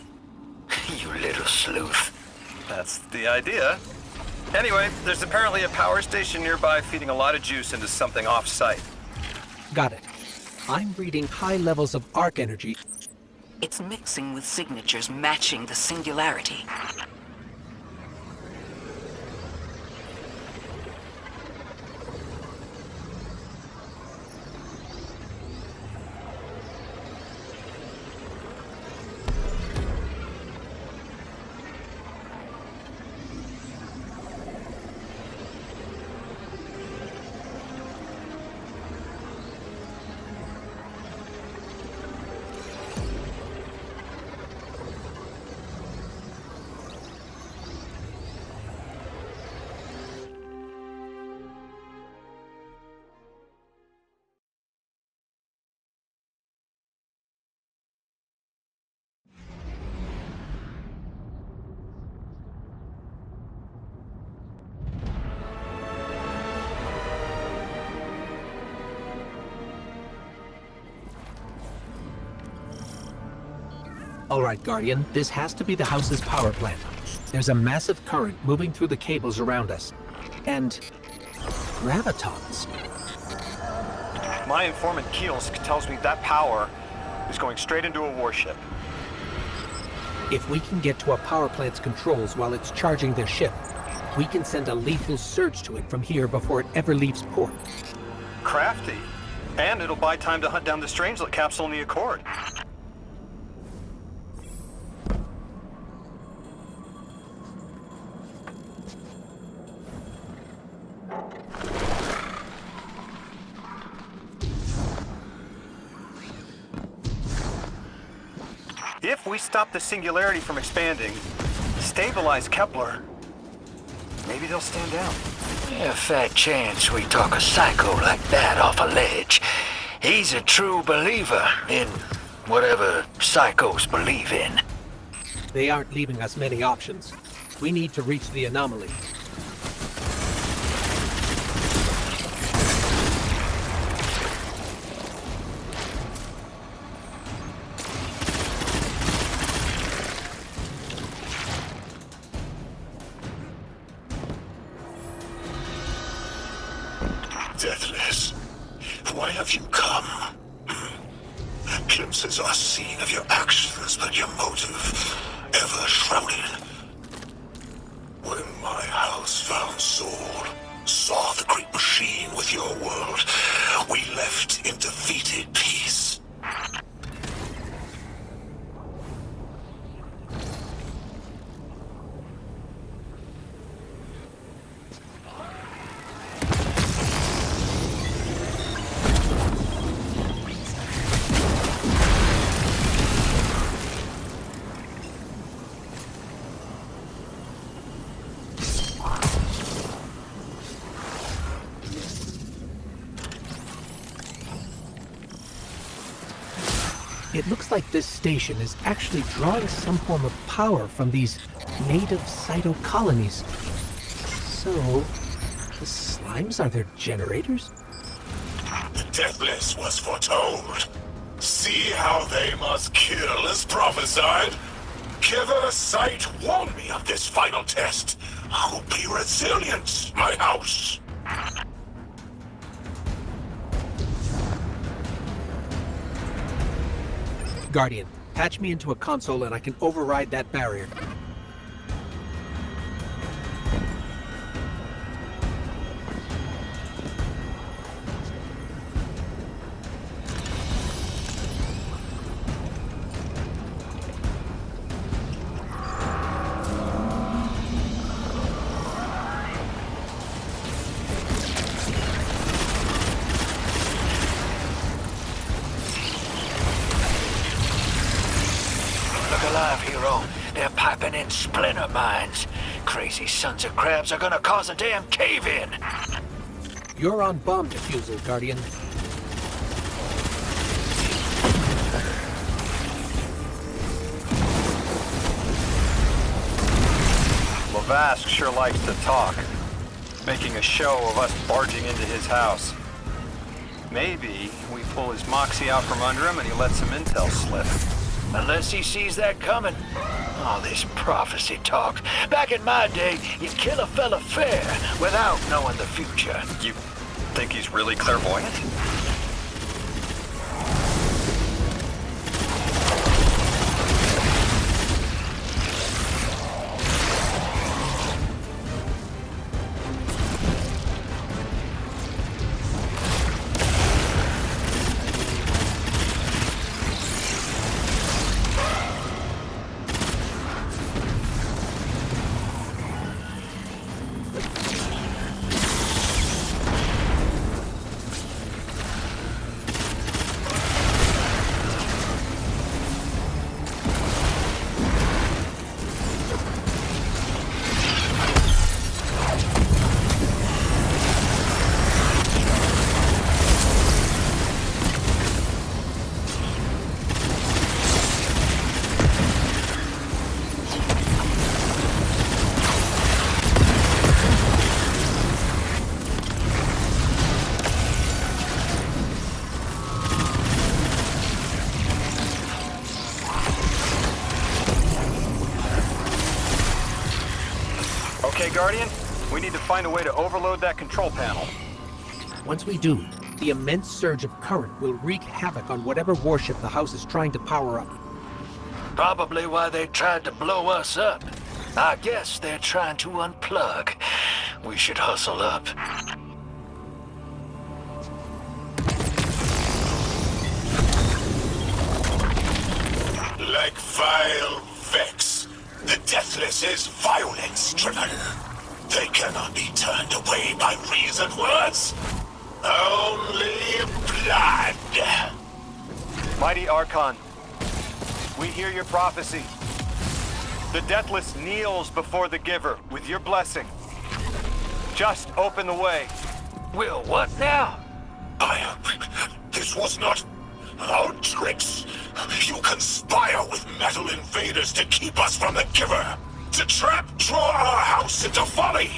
You little sleuth. That's the idea. Anyway, there's apparently a power station nearby feeding a lot of juice into something off-site. Got it. I'm reading high levels of arc energy. It's mixing with signatures matching the singularity. All right, Guardian, this has to be the house's power plant. There's a massive current moving through the cables around us. And gravitons. My informant Kielsk tells me that power is going straight into a warship. If we can get to a power plant's controls while it's charging their ship, we can send a lethal surge to it from here before it ever leaves port. Crafty. And it'll buy time to hunt down the Strangelet capsule in the Accord. If we stop the singularity from expanding, stabilize Kepler, maybe they'll stand down. A fat chance we talk a psycho like that off a ledge. He's a true believer in whatever psychos believe in. They aren't leaving us many options. We need to reach the anomaly. Deathless, why have you come? Glimpses are seen of your actions, but your motive ever shrouded. When my house found Saul, saw the great machine with your world, we left in defeated peace. It looks like this station is actually drawing some form of power from these native cytocolonies. So, the slimes are their generators? The Deathless was foretold. See how they must kill as prophesied? Kiver Sight warned me of this final test. I'll be resilient, my house. Guardian, patch me into a console and I can override that barrier. Alive, hero. They're piping in splinter mines. Crazy sons of crabs are gonna cause a damn cave-in. You're on bomb defusal, Guardian. Lavask sure likes to talk, making a show of us barging into his house. Maybe we pull his moxie out from under him and he lets some intel slip. Unless he sees that coming. All this prophecy talk. Back in my day, you kill a fella fair without knowing the future. You think he's really clairvoyant? Okay, Guardian, we need to find a way to overload that control panel. Once we do, the immense surge of current will wreak havoc on whatever warship the house is trying to power up. Probably why they tried to blow us up. I guess they're trying to unplug. We should hustle up. Like vile Vex, the Deathless is violence-driven. They cannot be turned away by reasoned words. Only blood. Mighty Archon, we hear your prophecy. The Deathless kneels before the Giver with your blessing. Just open the way. Will what now? This was not our tricks. You conspire with metal invaders to keep us from the Giver. To draw our house into folly.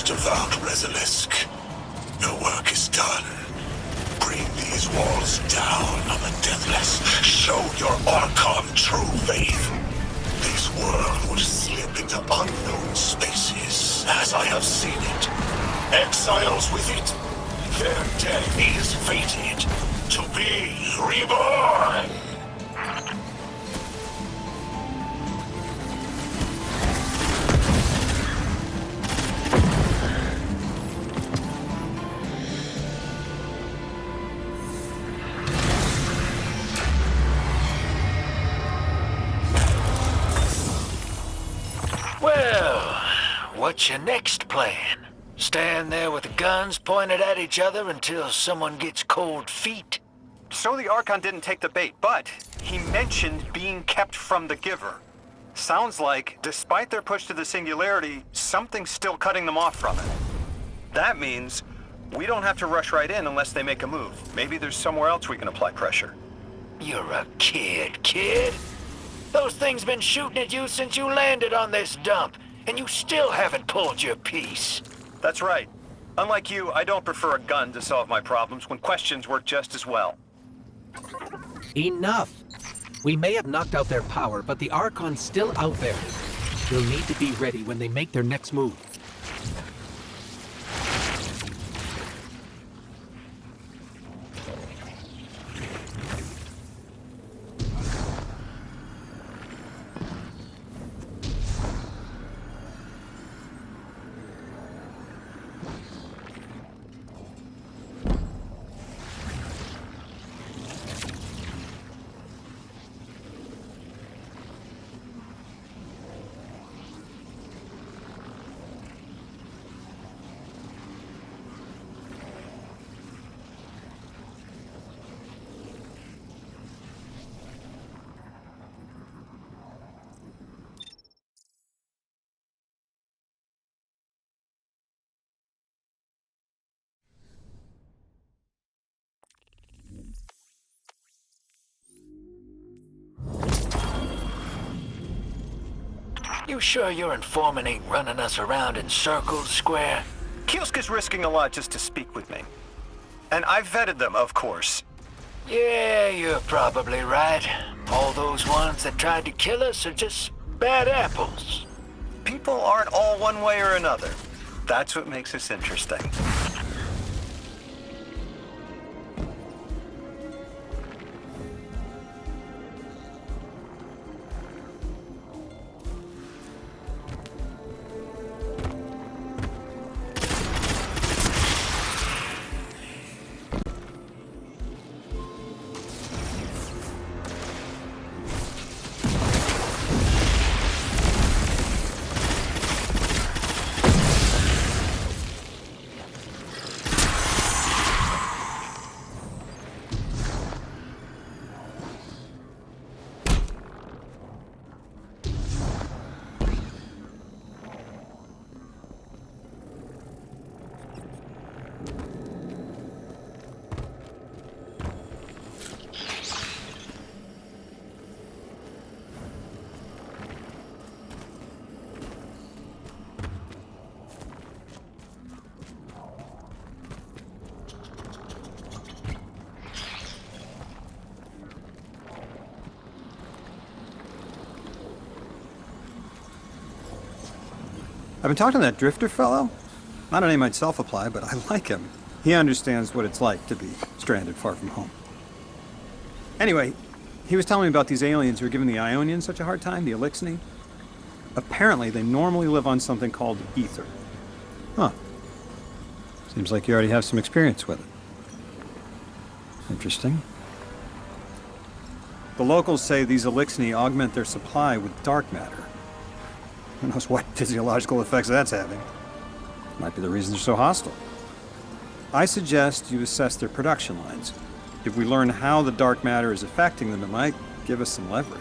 Devout Resilisk, your work is done. Bring these walls down on the Deathless. Show your Archon true faith. This world would slip into unknown spaces, as I have seen it. Exiles with it. Their death is fated to be reborn. Well, what's your next plan? Stand there with the guns pointed at each other until someone gets cold feet? So the Archon didn't take the bait, but he mentioned being kept from the Giver. Sounds like, despite their push to the Singularity, something's still cutting them off from it. That means we don't have to rush right in unless they make a move. Maybe there's somewhere else we can apply pressure. You're a kid. Those things been shooting at you since you landed on this dump, and you still haven't pulled your piece. That's right. Unlike you, I don't prefer a gun to solve my problems when questions work just as well. Enough! We may have knocked out their power, but the Archon's still out there. You'll need to be ready when they make their next move. You sure your informant ain't running us around in circles, Square? Kiosk is risking a lot just to speak with me. And I've vetted them, of course. Yeah, you're probably right. All those ones that tried to kill us are just bad apples. People aren't all one way or another. That's what makes this interesting. I've been talking to that Drifter fellow. Not a name I'd self-apply, but I like him. He understands what it's like to be stranded far from home. Anyway, he was telling me about these aliens who are giving the Ionians such a hard time, the Elixni. Apparently, they normally live on something called ether. Huh. Seems like you already have some experience with it. Interesting. The locals say these Elixni augment their supply with dark matter. Who knows what physiological effects that's having. Might be the reason they're so hostile. I suggest you assess their production lines. If we learn how the dark matter is affecting them, it might give us some leverage.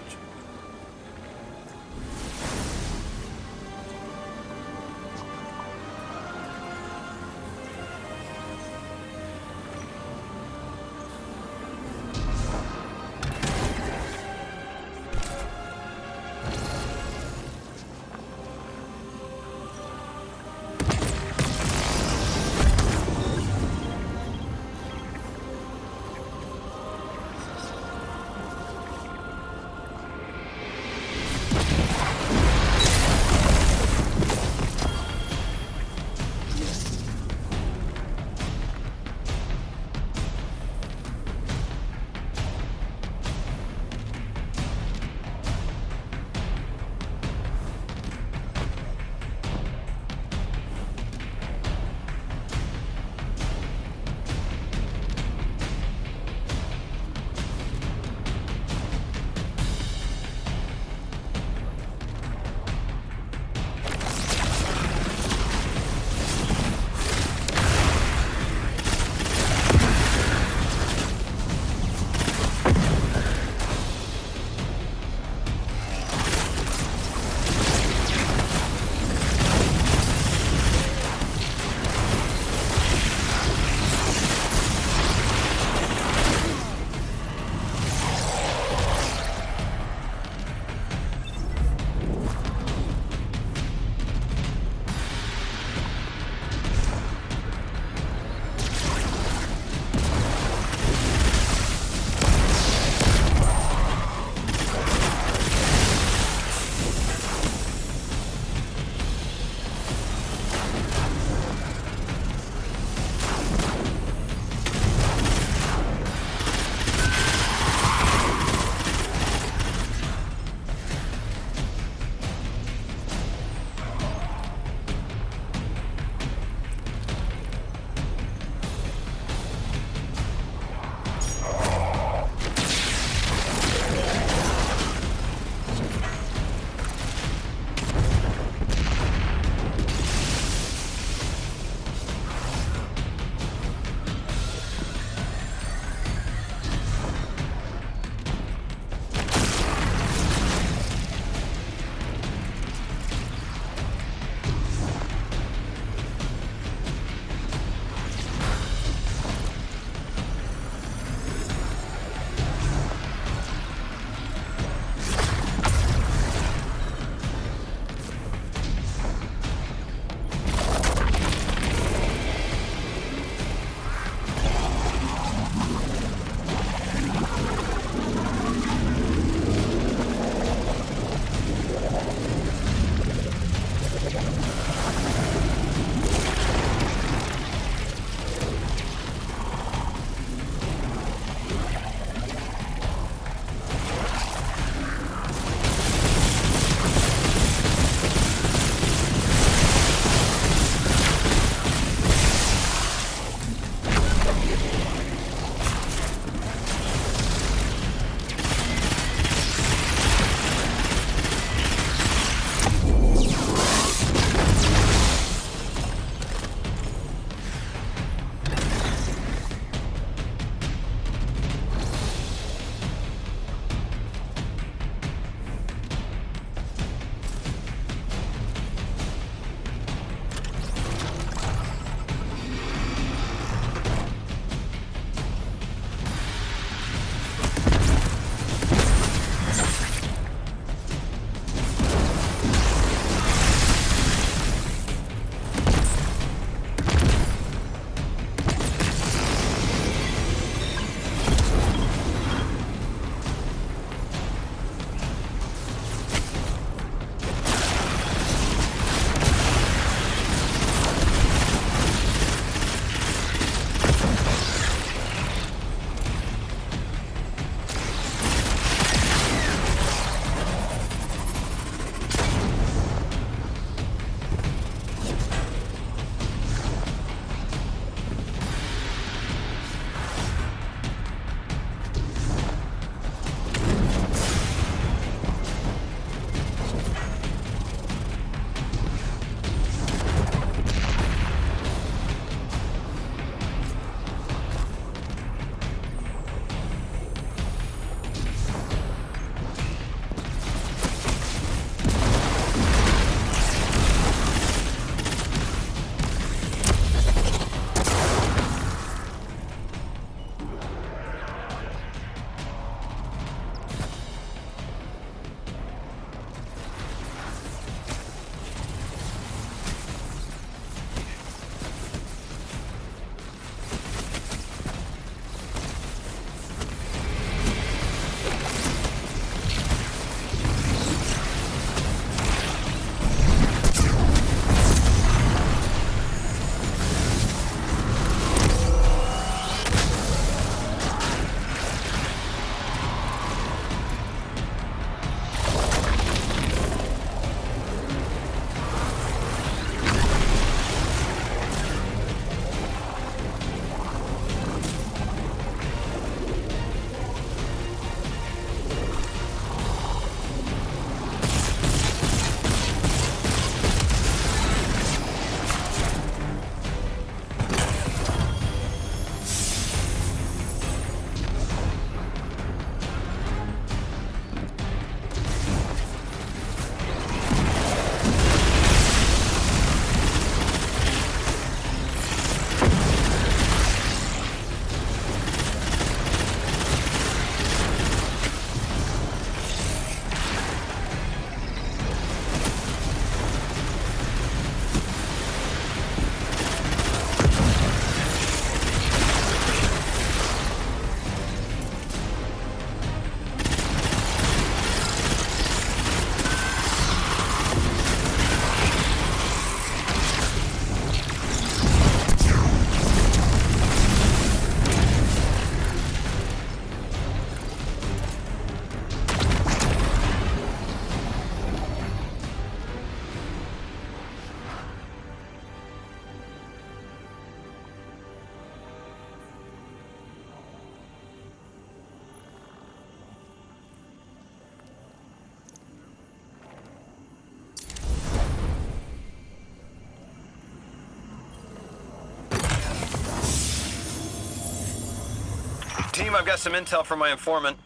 Team, I've got some intel from my informant.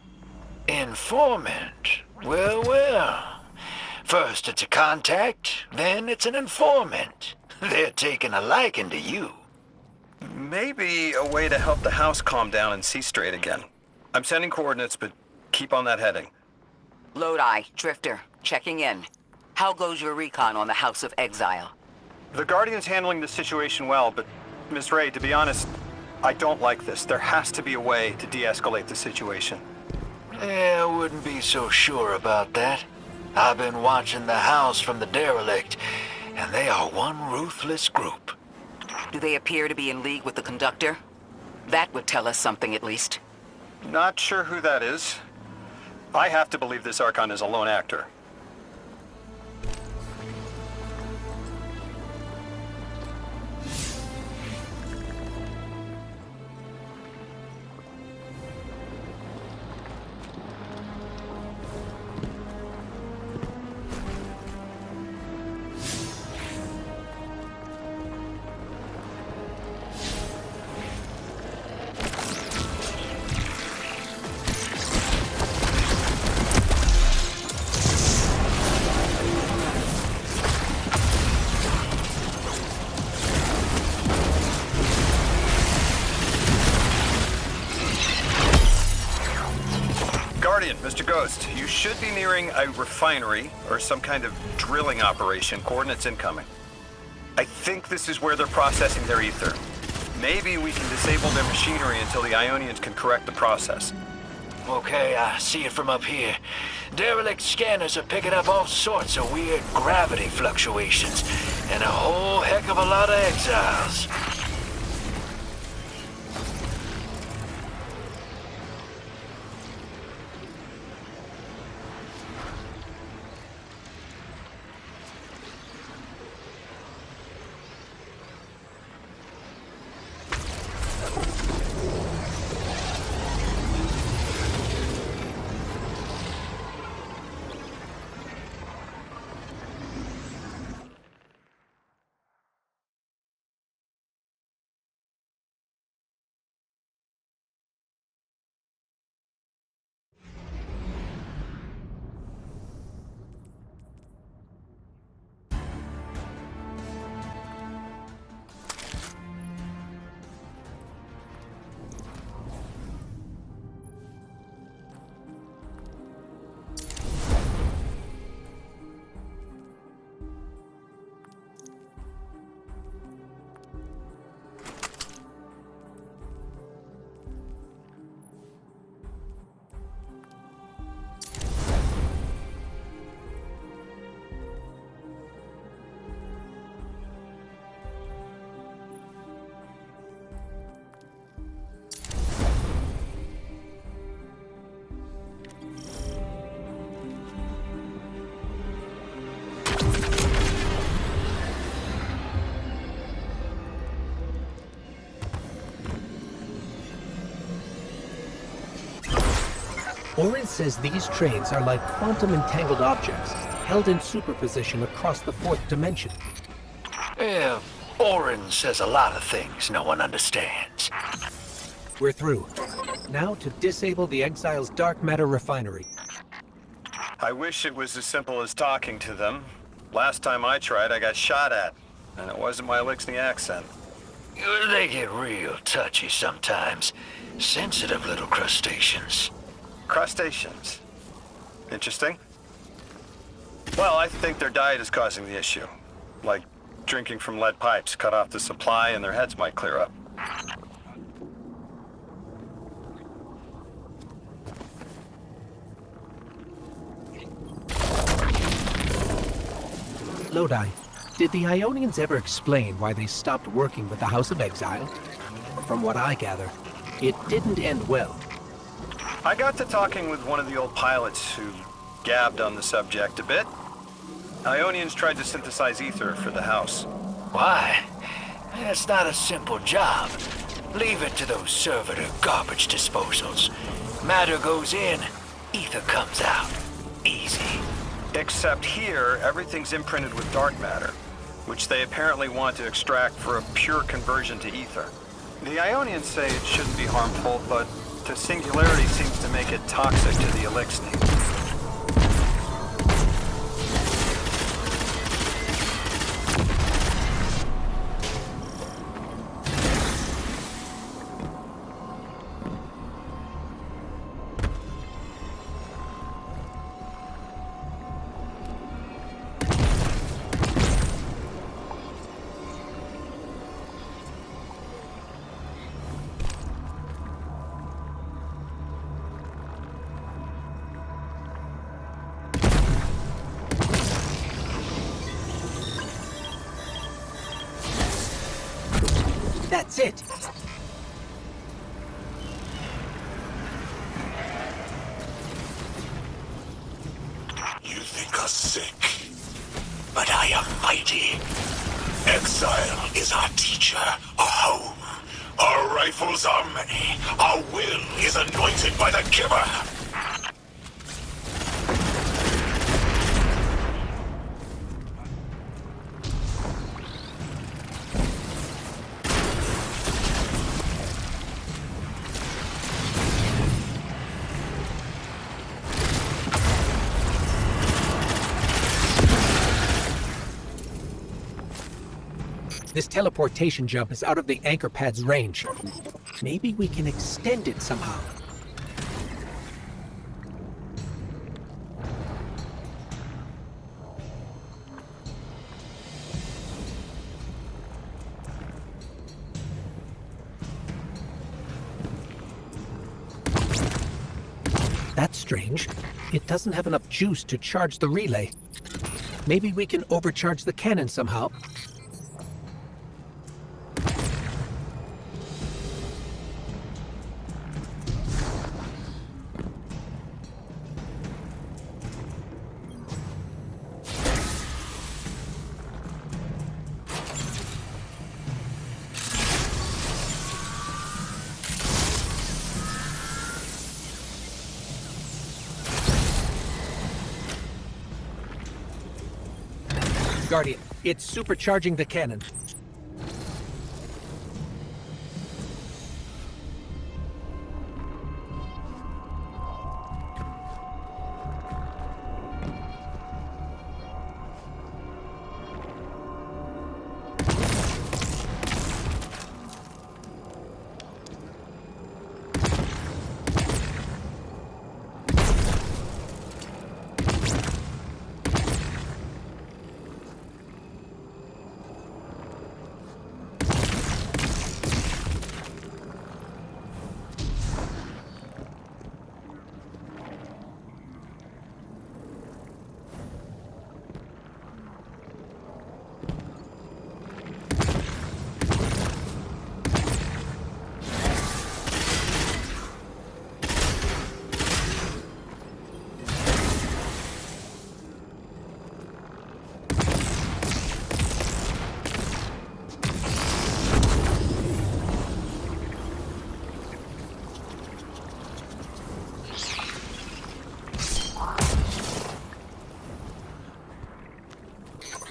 Informant? Well, well. First it's a contact, then it's an informant. They're taking a liking to you. Maybe a way to help the house calm down and see straight again. I'm sending coordinates, but keep on that heading. Lodi, Drifter, checking in. How goes your recon on the House of Exile? The Guardian's handling the situation well, but Miss Ray, to be honest, I don't like this. There has to be a way to de-escalate the situation. I wouldn't be so sure about that. I've been watching the house from the derelict, and they are one ruthless group. Do they appear to be in league with the Conductor? That would tell us something at least. Not sure who that is. I have to believe this Archon is a lone actor. Guardian, Mr. Ghost, you should be nearing a refinery or some kind of drilling operation. Coordinates incoming. I think this is where they're processing their ether. Maybe we can disable their machinery until the Ionians can correct the process. Okay, I see it from up here. Derelict scanners are picking up all sorts of weird gravity fluctuations, and a whole heck of a lot of exiles. Orin says these trains are like quantum entangled objects, held in superposition across the fourth dimension. Yeah, Orin says a lot of things no one understands. We're through. Now to disable the Exile's dark matter refinery. I wish it was as simple as talking to them. Last time I tried, I got shot at, and it wasn't my Elixni accent. They get real touchy sometimes. Sensitive little crustaceans. Crustaceans. Interesting. Well, I think their diet is causing the issue. Like drinking from lead pipes, cut off the supply, and their heads might clear up. Lodi, did the Ionians ever explain why they stopped working with the House of Exile? From what I gather, it didn't end well. I got to talking with one of the old pilots who gabbed on the subject a bit. Ionians tried to synthesize ether for the house. Why? That's not a simple job. Leave it to those servitor garbage disposals. Matter goes in, ether comes out. Easy. Except here, everything's imprinted with dark matter, which they apparently want to extract for a pure conversion to ether. The Ionians say it shouldn't be harmful, but The singularity seems to make it toxic to the Elixni. That's it. You think us sick, but I am mighty. Exile is our teacher, our home. Our rifles are many. Our will is anointed by the giver. This teleportation jump is out of the anchor pad's range. Maybe we can extend it somehow. That's strange. It doesn't have enough juice to charge the relay. Maybe we can overcharge the cannon somehow. Guardian, it's supercharging the cannon.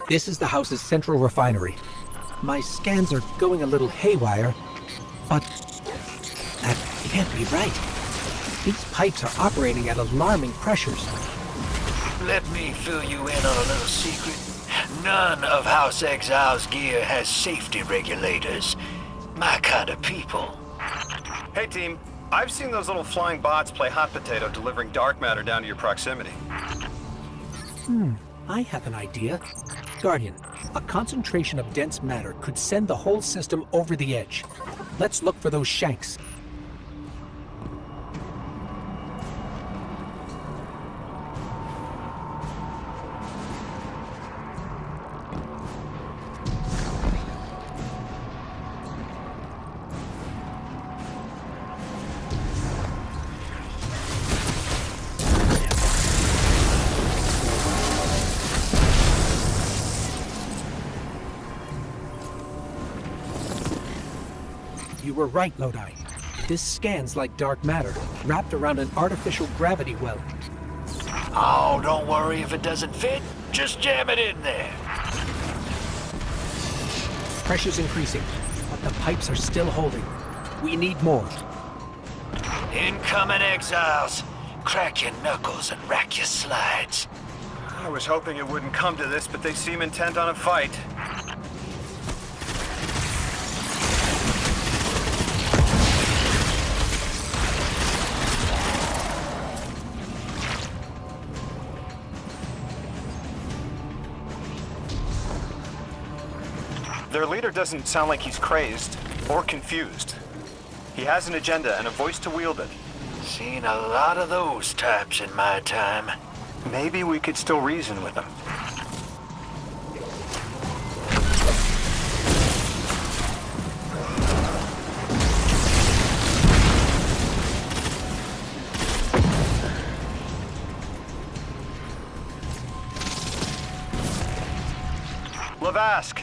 This is the house's central refinery. My scans are going a little haywire, but that can't be right. These pipes are operating at alarming pressures. Let me fill you in on a little secret. None of House Exile's gear has safety regulators. My kind of people. Hey team, I've seen those little flying bots play hot potato delivering dark matter down to your proximity. I have an idea. Guardian, a concentration of dense matter could send the whole system over the edge. Let's look for those shanks. You were right, Lodi. This scans like dark matter, wrapped around an artificial gravity well. Oh, don't worry if it doesn't fit. Just jam it in there. Pressure's increasing, but the pipes are still holding. We need more. Incoming exiles. Crack your knuckles and rack your slides. I was hoping it wouldn't come to this, but they seem intent on a fight. Their leader doesn't sound like he's crazed or confused. He has an agenda and a voice to wield it. Seen a lot of those types in my time. Maybe we could still reason with him. Lavask,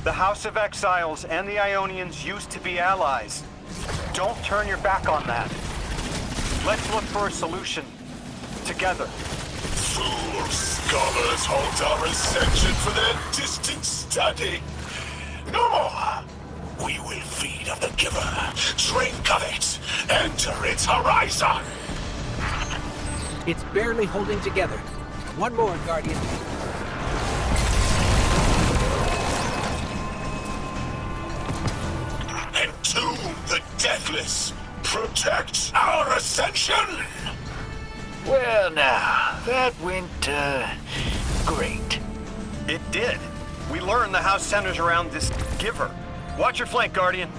the House of Exiles and the Ionians used to be allies. Don't turn your back on that. Let's look for a solution. Together. Fool scholars hold our ascension for their distant study. No more. We will feed of the giver, drink of it, enter its horizon. It's barely holding together. One more, Guardian. Entomb the deathless. Protect our ascension. Well now, that went, great. It did. We learned the house centers around this giver. Watch your flank, Guardian.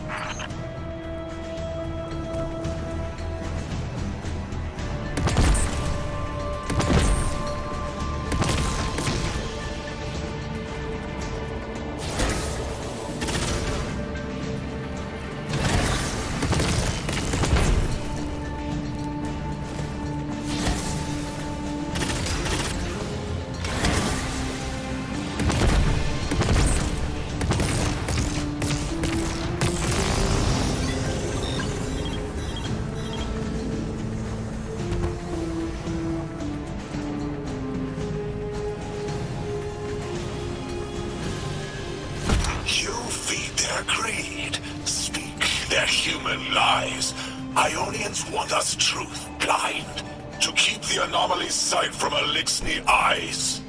You feed their greed, speak their human lies. Ionians want us truth blind, to keep the anomaly's sight from Elixni eyes.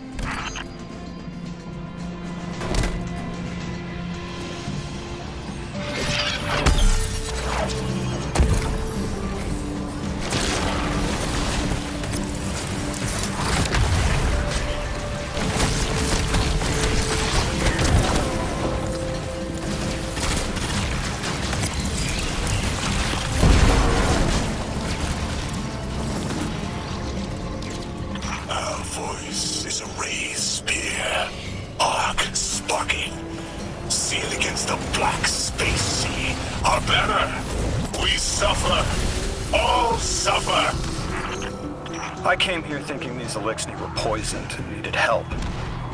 Our voice is a raised spear, arc sparking. Sealed against the black space sea, our banner. We suffer. All suffer. I came here thinking these Elixni were poisoned and needed help.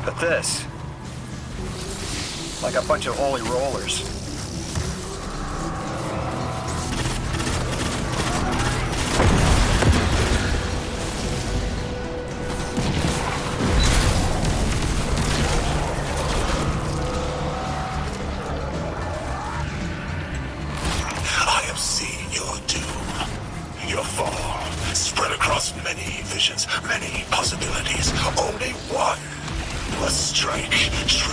But this... like a bunch of holy rollers. I have seen your doom, your fall, spread across many visions, many possibilities. Only one must strike true.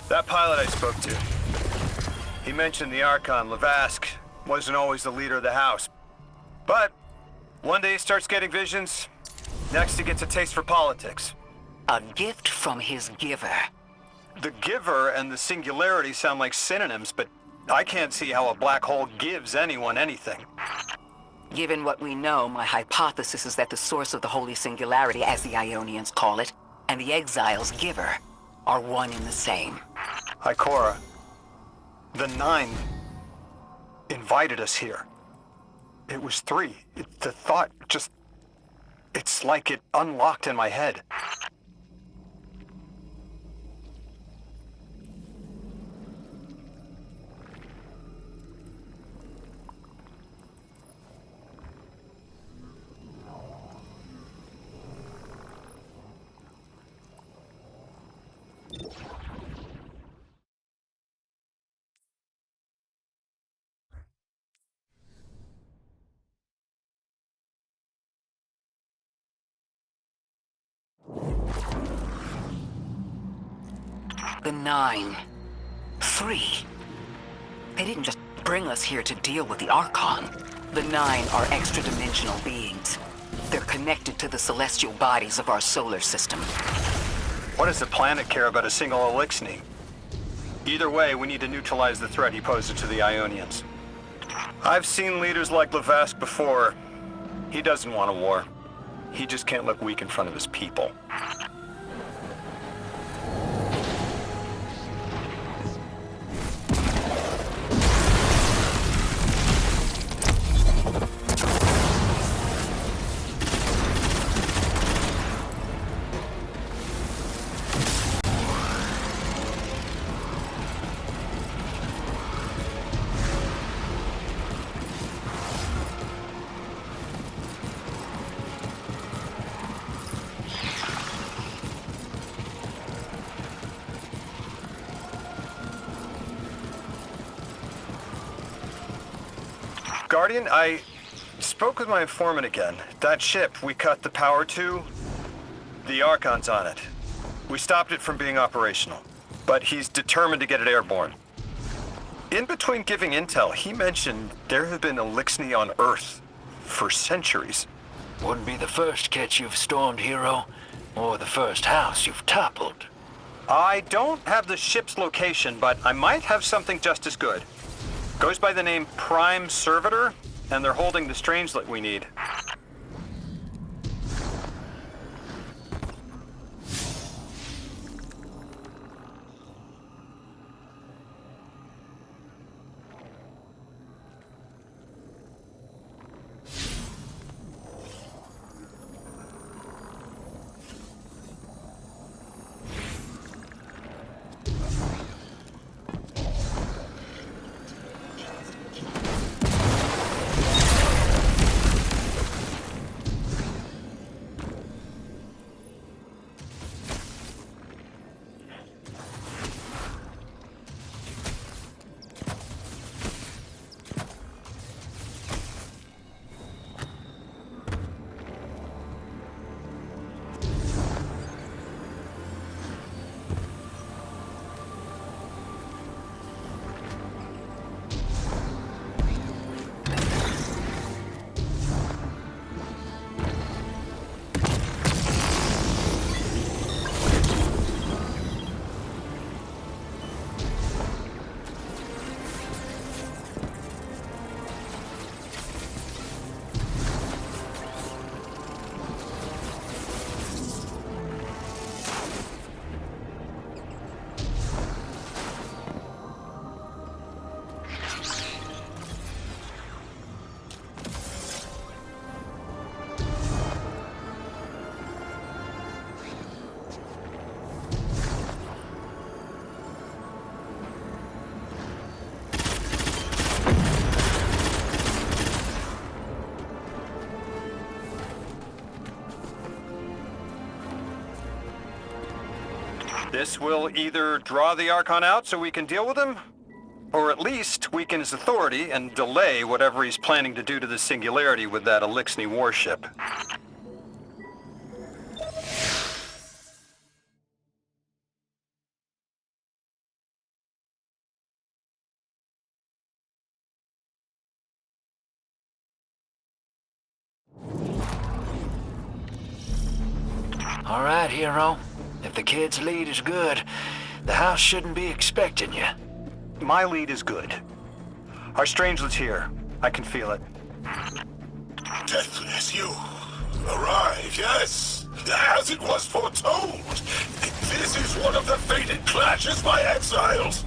That pilot I spoke to, he mentioned the Archon, Lavask, wasn't always the leader of the house. But one day he starts getting visions, next he gets a taste for politics. A gift from his giver. The giver and the singularity sound like synonyms, but I can't see how a black hole gives anyone anything. Given what we know, my hypothesis is that the source of the Holy Singularity, as the Ionians call it, and the Exile's giver are one and the same. Ikora, the Nine invited us here. It was 3. The thought just... It's like it unlocked in my head. The Nine. 3. They didn't just bring us here to deal with the Archon. The Nine are extra-dimensional beings. They're connected to the celestial bodies of our solar system. What does the planet care about a single Elixni? Either way, we need to neutralize the threat he poses to the Ionians. I've seen leaders like Levesque before. He doesn't want a war. He just can't look weak in front of his people. Guardian, I spoke with my informant again. That ship we cut the power to, the Archon's on it. We stopped it from being operational, but he's determined to get it airborne. In between giving intel, he mentioned there have been Elixni on Earth for centuries. Wouldn't be the first catch you've stormed, hero, or the first house you've toppled. I don't have the ship's location, but I might have something just as good. Goes by the name Prime Servitor, and they're holding the Strangelet we need. This will either draw the Archon out so we can deal with him, or at least weaken his authority and delay whatever he's planning to do to the Singularity with that Elixni warship. All right, hero. If the kid's lead is good, the house shouldn't be expecting you. My lead is good. Our Strangelet's here. I can feel it. Deathless, you arrive, yes, as it was foretold. This is one of the fated clashes by exiles.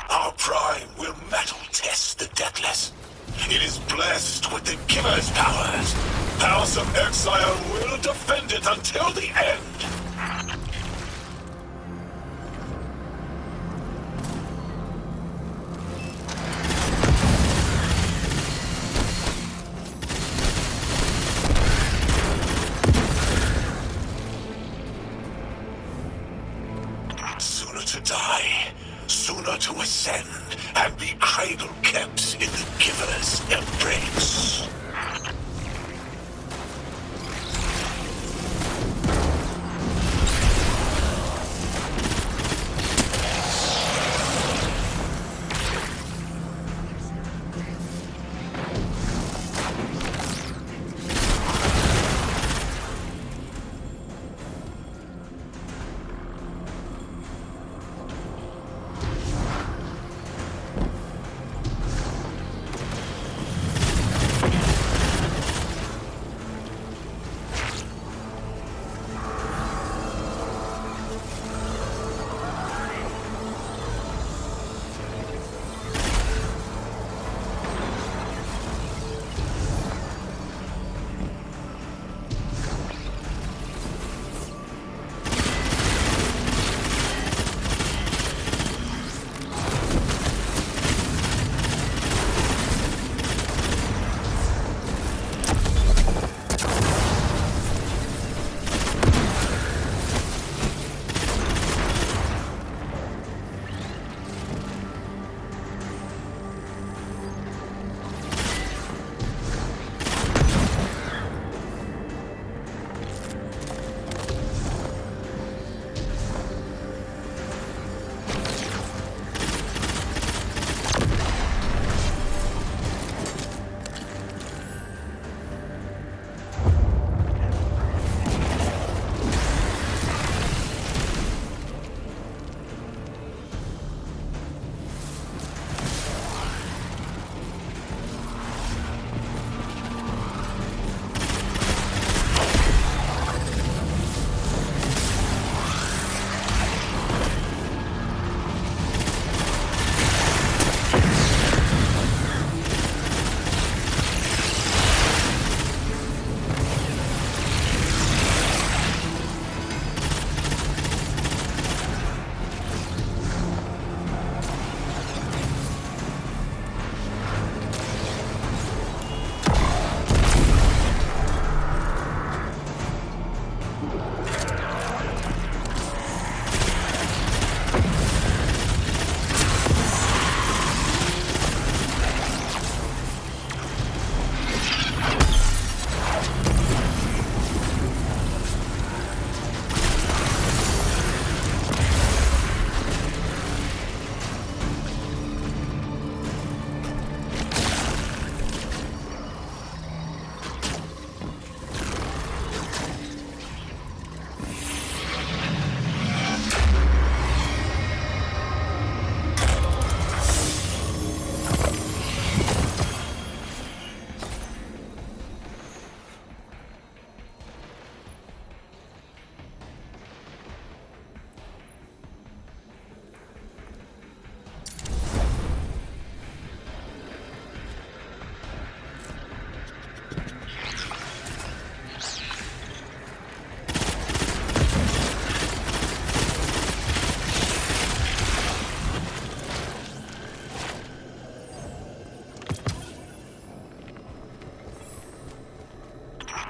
Our prime will metal test the Deathless. It is blessed with the Giver's powers. House of Exile will defend it until the end. Sooner to die, sooner to ascend, and be cradle kept in the Giver's embrace.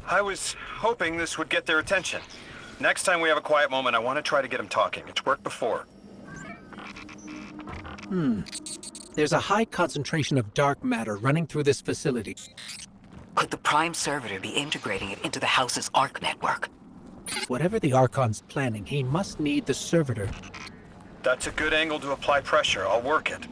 I was hoping this would get their attention. Next time we have a quiet moment, I want to try to get them talking. It's worked before. There's a high concentration of dark matter running through this facility. Could the Prime Servitor be integrating it into the House's Arc network? Whatever the Archon's planning, he must need the Servitor. That's a good angle to apply pressure. I'll work it.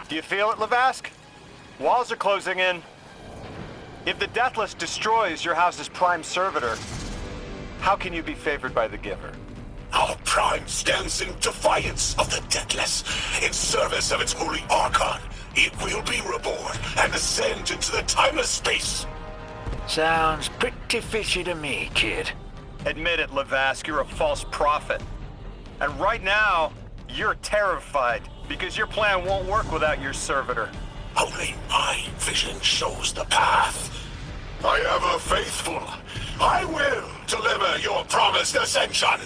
Do you feel it, Lavask? Walls are closing in. If the Deathless destroys your house's Prime Servitor, how can you be favored by the Giver? Our Prime stands in defiance of the Deathless. In service of its holy Archon, it will be reborn and ascend into the timeless space. Sounds pretty fishy to me, kid. Admit it, Lavask, you're a false prophet. And right now, you're terrified because your plan won't work without your servitor. Only my vision shows the path. I am a faithful. I will deliver your promised ascension.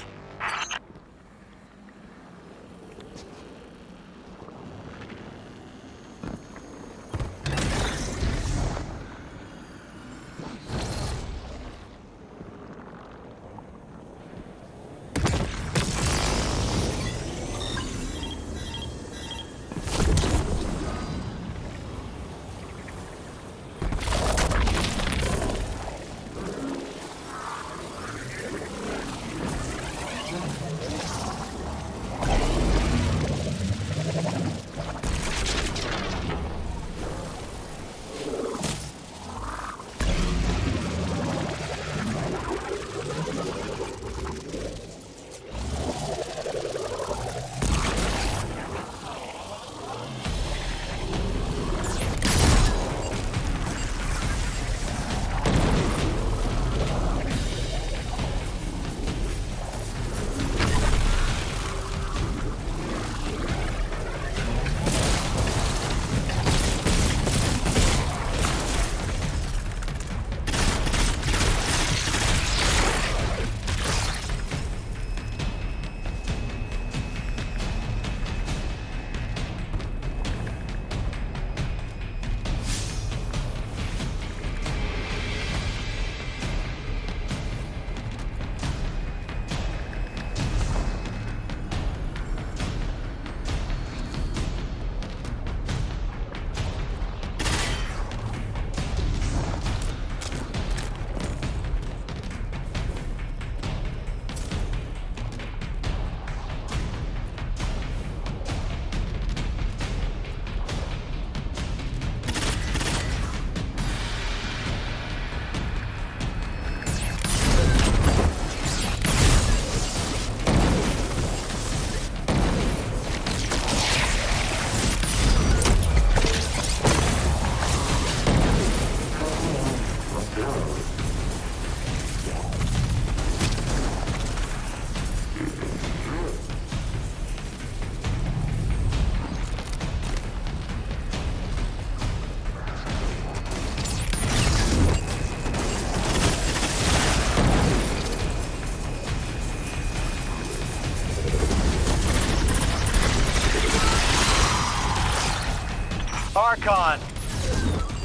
Archon!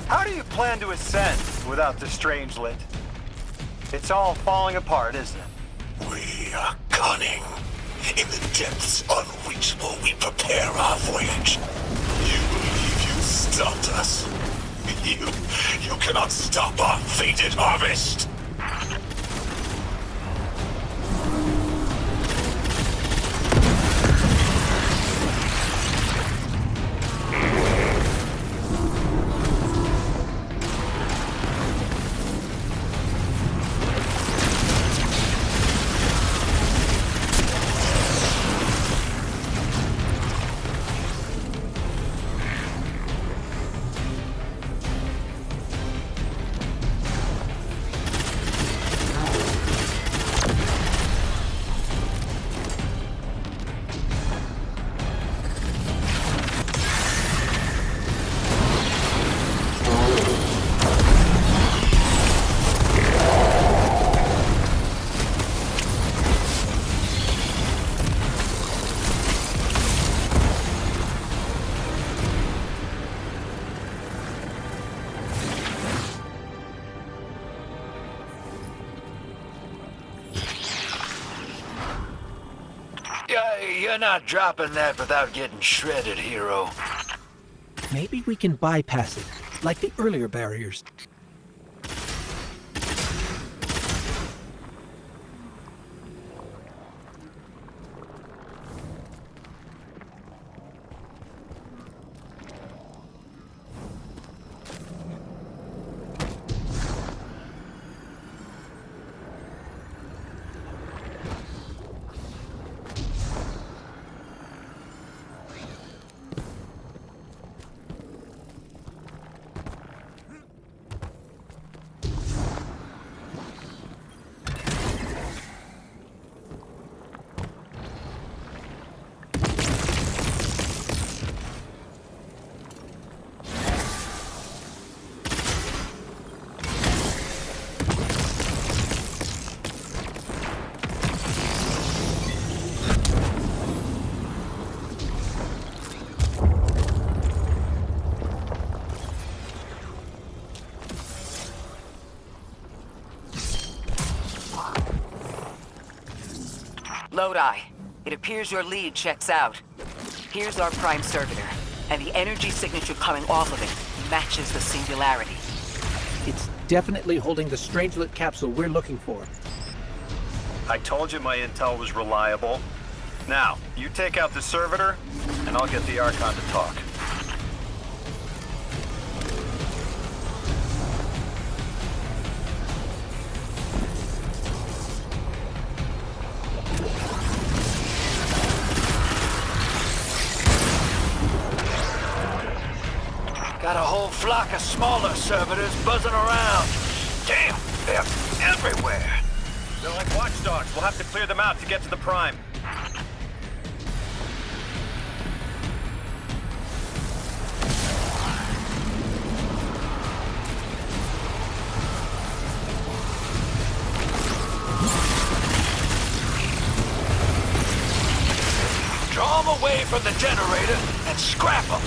How do you plan to ascend without the Strangelet? It's all falling apart, isn't it? We are cunning. In the depths unreachable, we prepare our voyage. You believe you stopped us? You cannot stop our fated harvest! You're not dropping that without getting shredded, hero. Maybe we can bypass it, like the earlier barriers. Lodi, it appears your lead checks out. Here's our prime servitor, and the energy signature coming off of it matches the singularity. It's definitely holding the Strangelet capsule we're looking for. I told you my intel was reliable. Now, you take out the servitor, and I'll get the Archon to talk. Got a whole flock of smaller servitors buzzing around. Damn, they're everywhere. They're like watchdogs. We'll have to clear them out to get to the Prime. Draw them away from the generator and scrap them.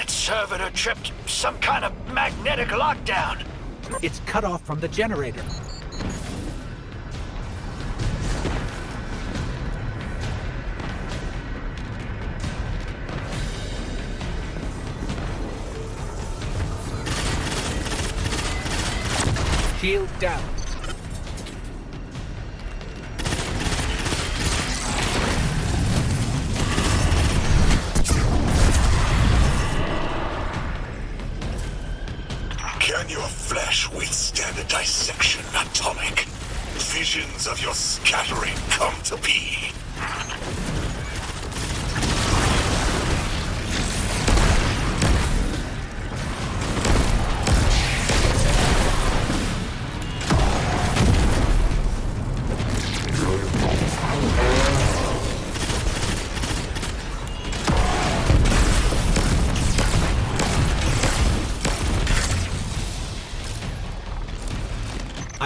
Servitor tripped some kind of magnetic lockdown. It's cut off from the generator. Shield down. Can your flesh withstand a dissection, Atomic? Visions of your scattering come to be.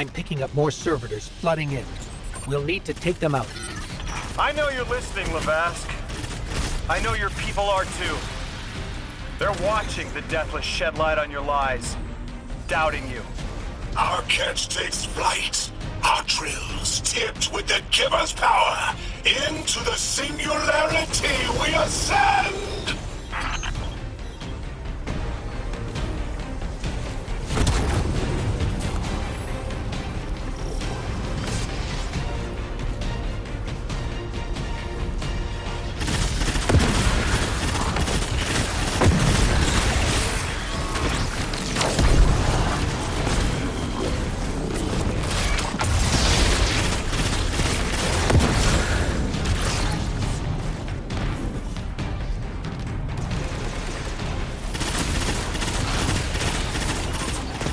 I'm picking up more servitors flooding in. We'll need to take them out. I know you're listening, Lavask. I know your people are too. They're watching the Deathless shed light on your lies, doubting you. Our catch takes flight. Our drills tipped with the Giver's power. Into the singularity we ascend!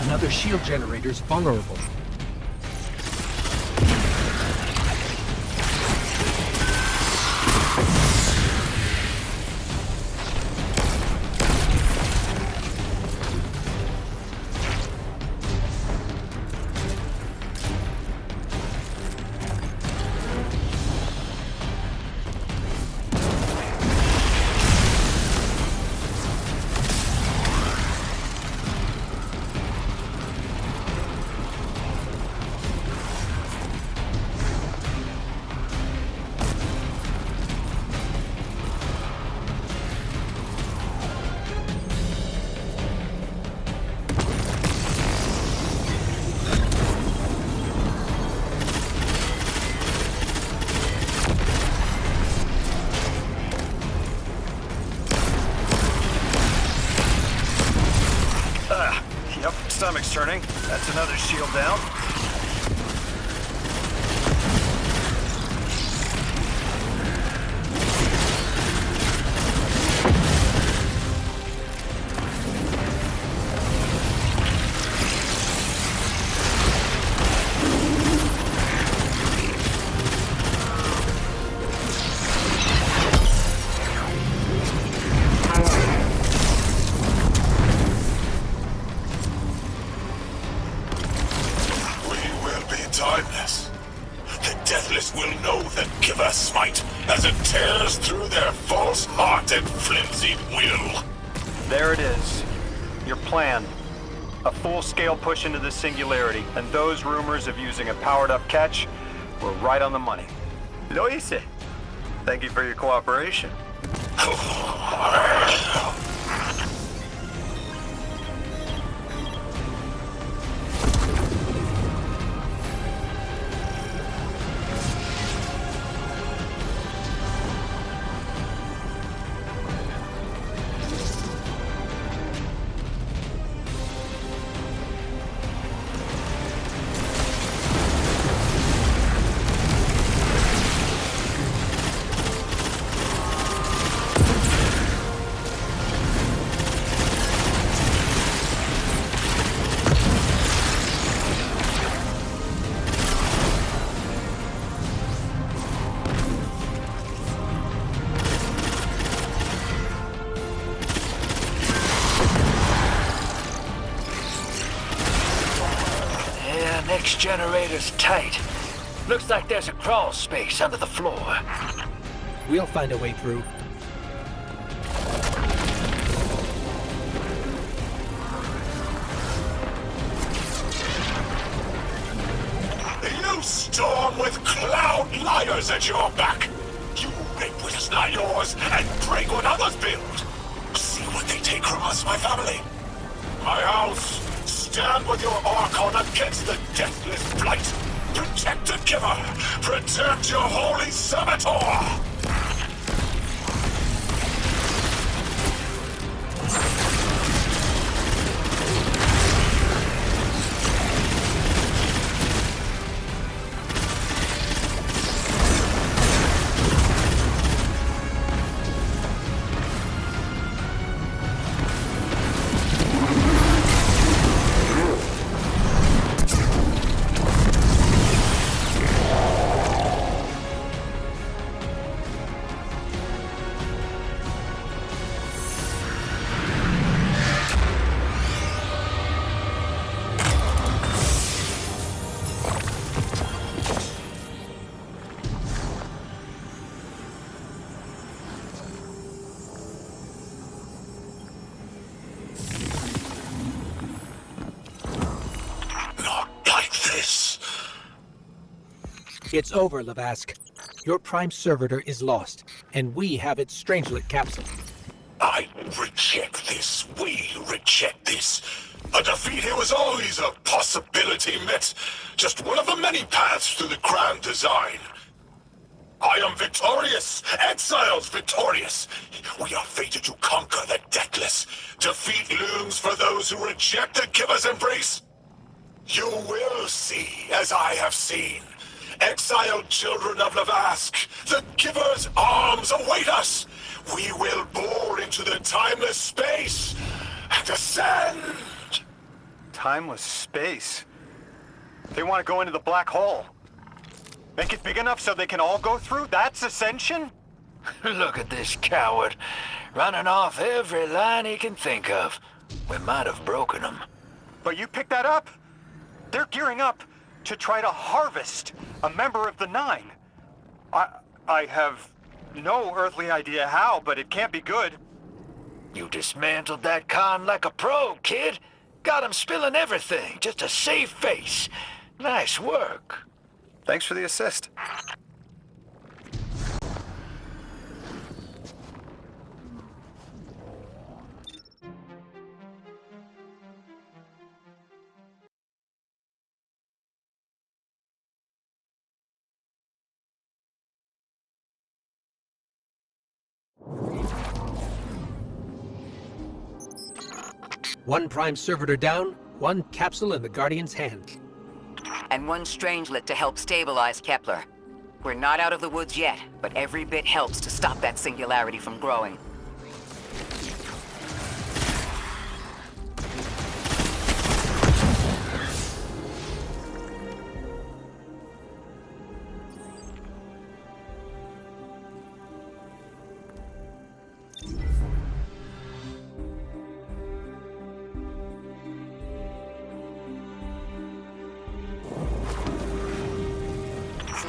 Another shield generator's vulnerable. Yep, stomach's turning. That's another shield down. Timeless. The Deathless will know the Giver smite as it tears through their false heart and flimsy will. There it is. Your plan. A full-scale push into the Singularity, and those rumors of using a powered-up catch were right on the money. Lo hice. Thank you for your cooperation. Next generator's tight. Looks like there's a crawl space under the floor. We'll find a way through. You storm with cloud liars at your back. You rape what is not yours and break what others build. See what they take from us, my family. My house. Stand with your Archon against the Deathless Blight. Protect the Giver. Protect your holy Saboteur. It's over, Lavask. Your Prime Servitor is lost, and we have its Strangelet capsule. I reject this. We reject this. A defeat here was always a possibility, Met. Just one of the many paths to the grand design. I am victorious. Exiles victorious. We are fated to conquer the deathless. Defeat looms for those who reject the Giver's embrace. You will see, as I have seen. Exiled children of Lavask, the Giver's arms await us. We will bore into the timeless space and ascend. Timeless space? They want to go into the black hole. Make it big enough so they can all go through? That's ascension? Look at this coward, running off every line he can think of. We might have broken him. But you picked that up? They're gearing up to try to harvest a member of the Nine. I have no earthly idea how, but it can't be good. You dismantled that con like a pro, kid. Got him spilling everything, just to save face. Nice work. Thanks for the assist. One Prime Servitor down, one capsule in the Guardian's hand. And one Strangelet to help stabilize Kepler. We're not out of the woods yet, but every bit helps to stop that singularity from growing.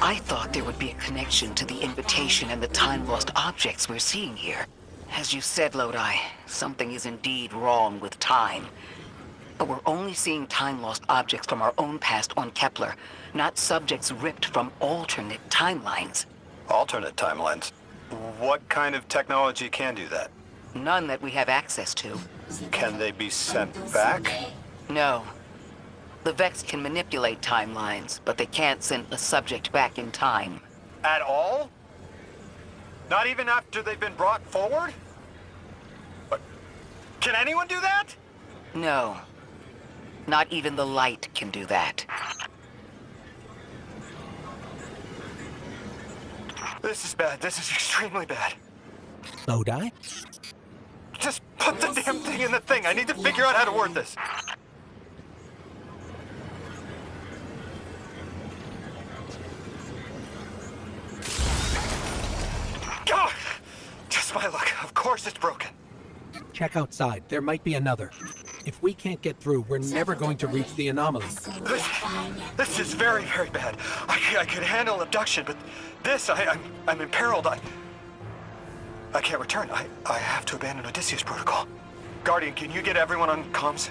I thought there would be a connection to the invitation and the time-lost objects we're seeing here. As you said, Lodi, something is indeed wrong with time. But we're only seeing time-lost objects from our own past on Kepler, not subjects ripped from alternate timelines. Alternate timelines? What kind of technology can do that? None that we have access to. Can they be sent back? No. The Vex can manipulate timelines, but they can't send a subject back in time. At all? Not even after they've been brought forward? But can anyone do that? No. Not even the light can do that. This is bad. This is extremely bad. Lodi? Just put the damn thing in the thing. I need to figure out how to word this. Oh, just my luck. Of course it's broken. Check outside. There might be another. If we can't get through, we're never going to reach the anomaly. This is very, very bad. I could handle abduction, but this, I'm imperiled. I can't return. I have to abandon Odysseus protocol. Guardian, can you get everyone on comms?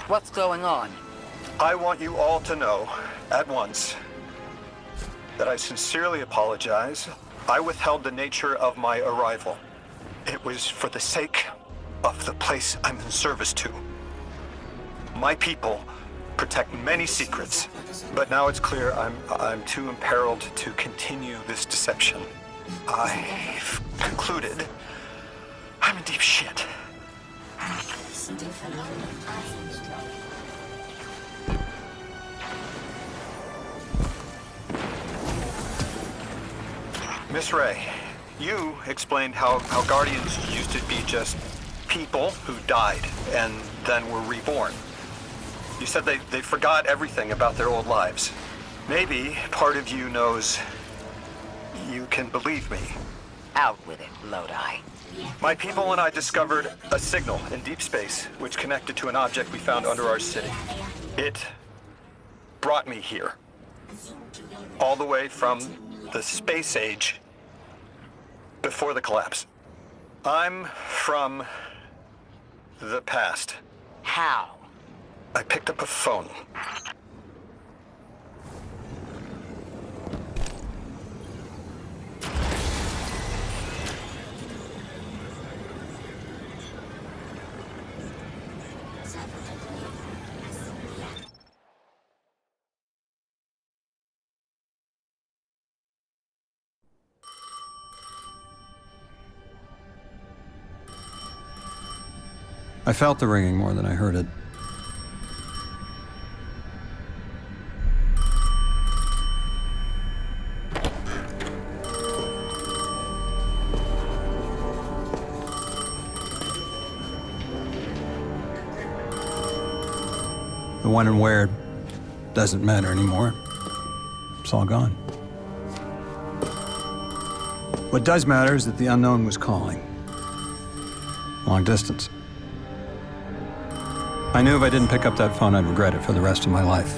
What's going on? I want you all to know, at once, that I sincerely apologize. I withheld the nature of my arrival. It was for the sake of the place I'm in service to. My people protect many secrets, but now it's clear I'm too imperiled to continue this deception. I've concluded I'm in deep shit. Miss Ray, you explained how Guardians used to be just people who died and then were reborn. You said they forgot everything about their old lives. Maybe part of you knows you can believe me. Out with it, Lodi. My people and I discovered a signal in deep space which connected to an object we found under our city. It brought me here. All the way from the space age before the collapse. I'm from the past. How? I picked up a phone. I felt the ringing more than I heard it. The when and where doesn't matter anymore. It's all gone. What does matter is that the unknown was calling. Long distance. I knew if I didn't pick up that phone, I'd regret it for the rest of my life.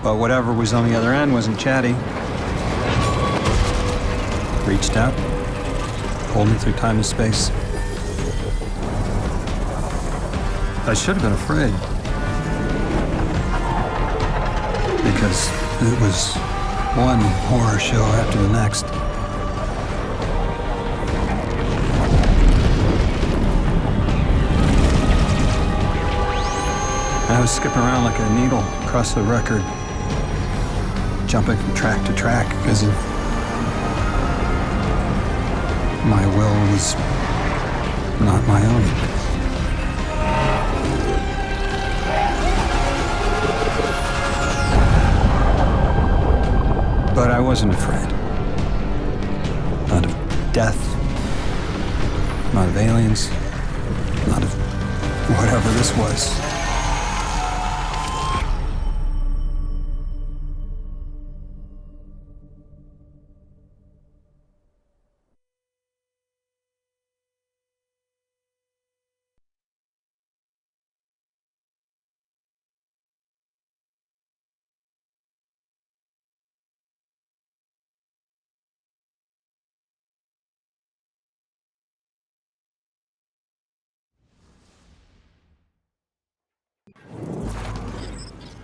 But whatever was on the other end wasn't chatty. Reached out, pulled me through time and space. I should have been afraid. Because it was one horror show after the next. I was skipping around like a needle across the record, jumping from track to track because of my will was not my own. But I wasn't afraid. Not of death, not of aliens, not of whatever this was.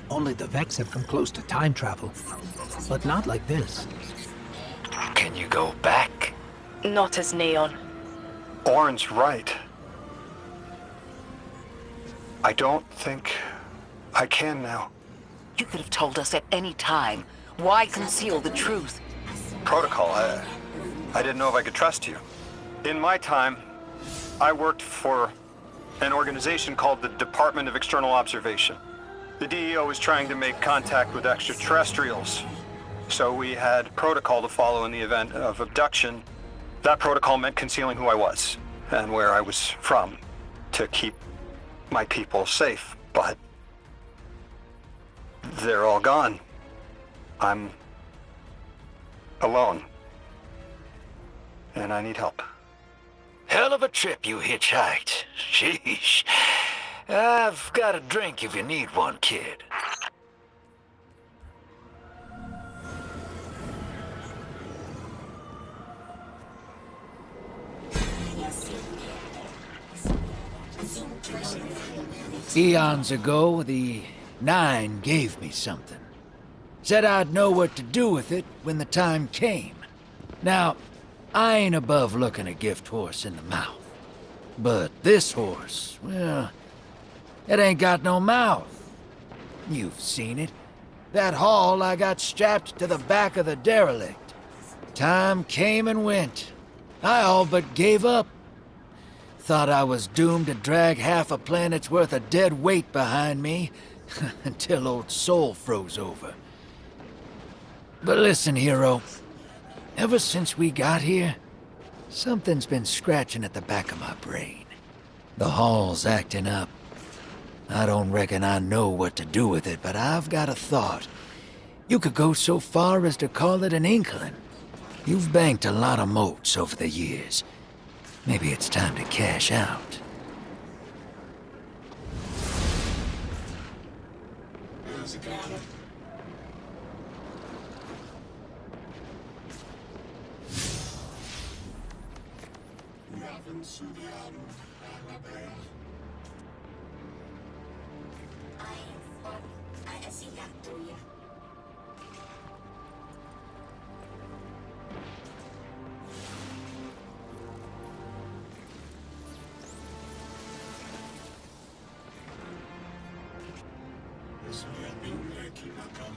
Only the Vex have come close to time travel, but not like this. Can you go back? Not as Neon. Orin's right. I don't think I can now. You could have told us at any time. Why conceal the truth? Protocol, I didn't know if I could trust you. In my time, I worked for an organization called the Department of External Observation. The DEO was trying to make contact with extraterrestrials, so we had protocol to follow in the event of abduction. That protocol meant concealing who I was and where I was from to keep my people safe, but they're all gone. I'm alone, and I need help. Hell of a trip you hitchhiked. Sheesh. I've got a drink if you need one, kid. Eons ago, the Nine gave me something. Said I'd know what to do with it when the time came. Now, I ain't above looking a gift horse in the mouth. But this horse, well, it ain't got no mouth. You've seen it. That haul I got strapped to the back of the derelict. Time came and went. I all but gave up. Thought I was doomed to drag half a planet's worth of dead weight behind me until old Soul froze over. But listen, hero. Ever since we got here, something's been scratching at the back of my brain. The hall's acting up. I don't reckon I know what to do with it, but I've got a thought. You could go so far as to call it an inkling. You've banked a lot of motes over the years. Maybe it's time to cash out. Saya ingin lagi makan.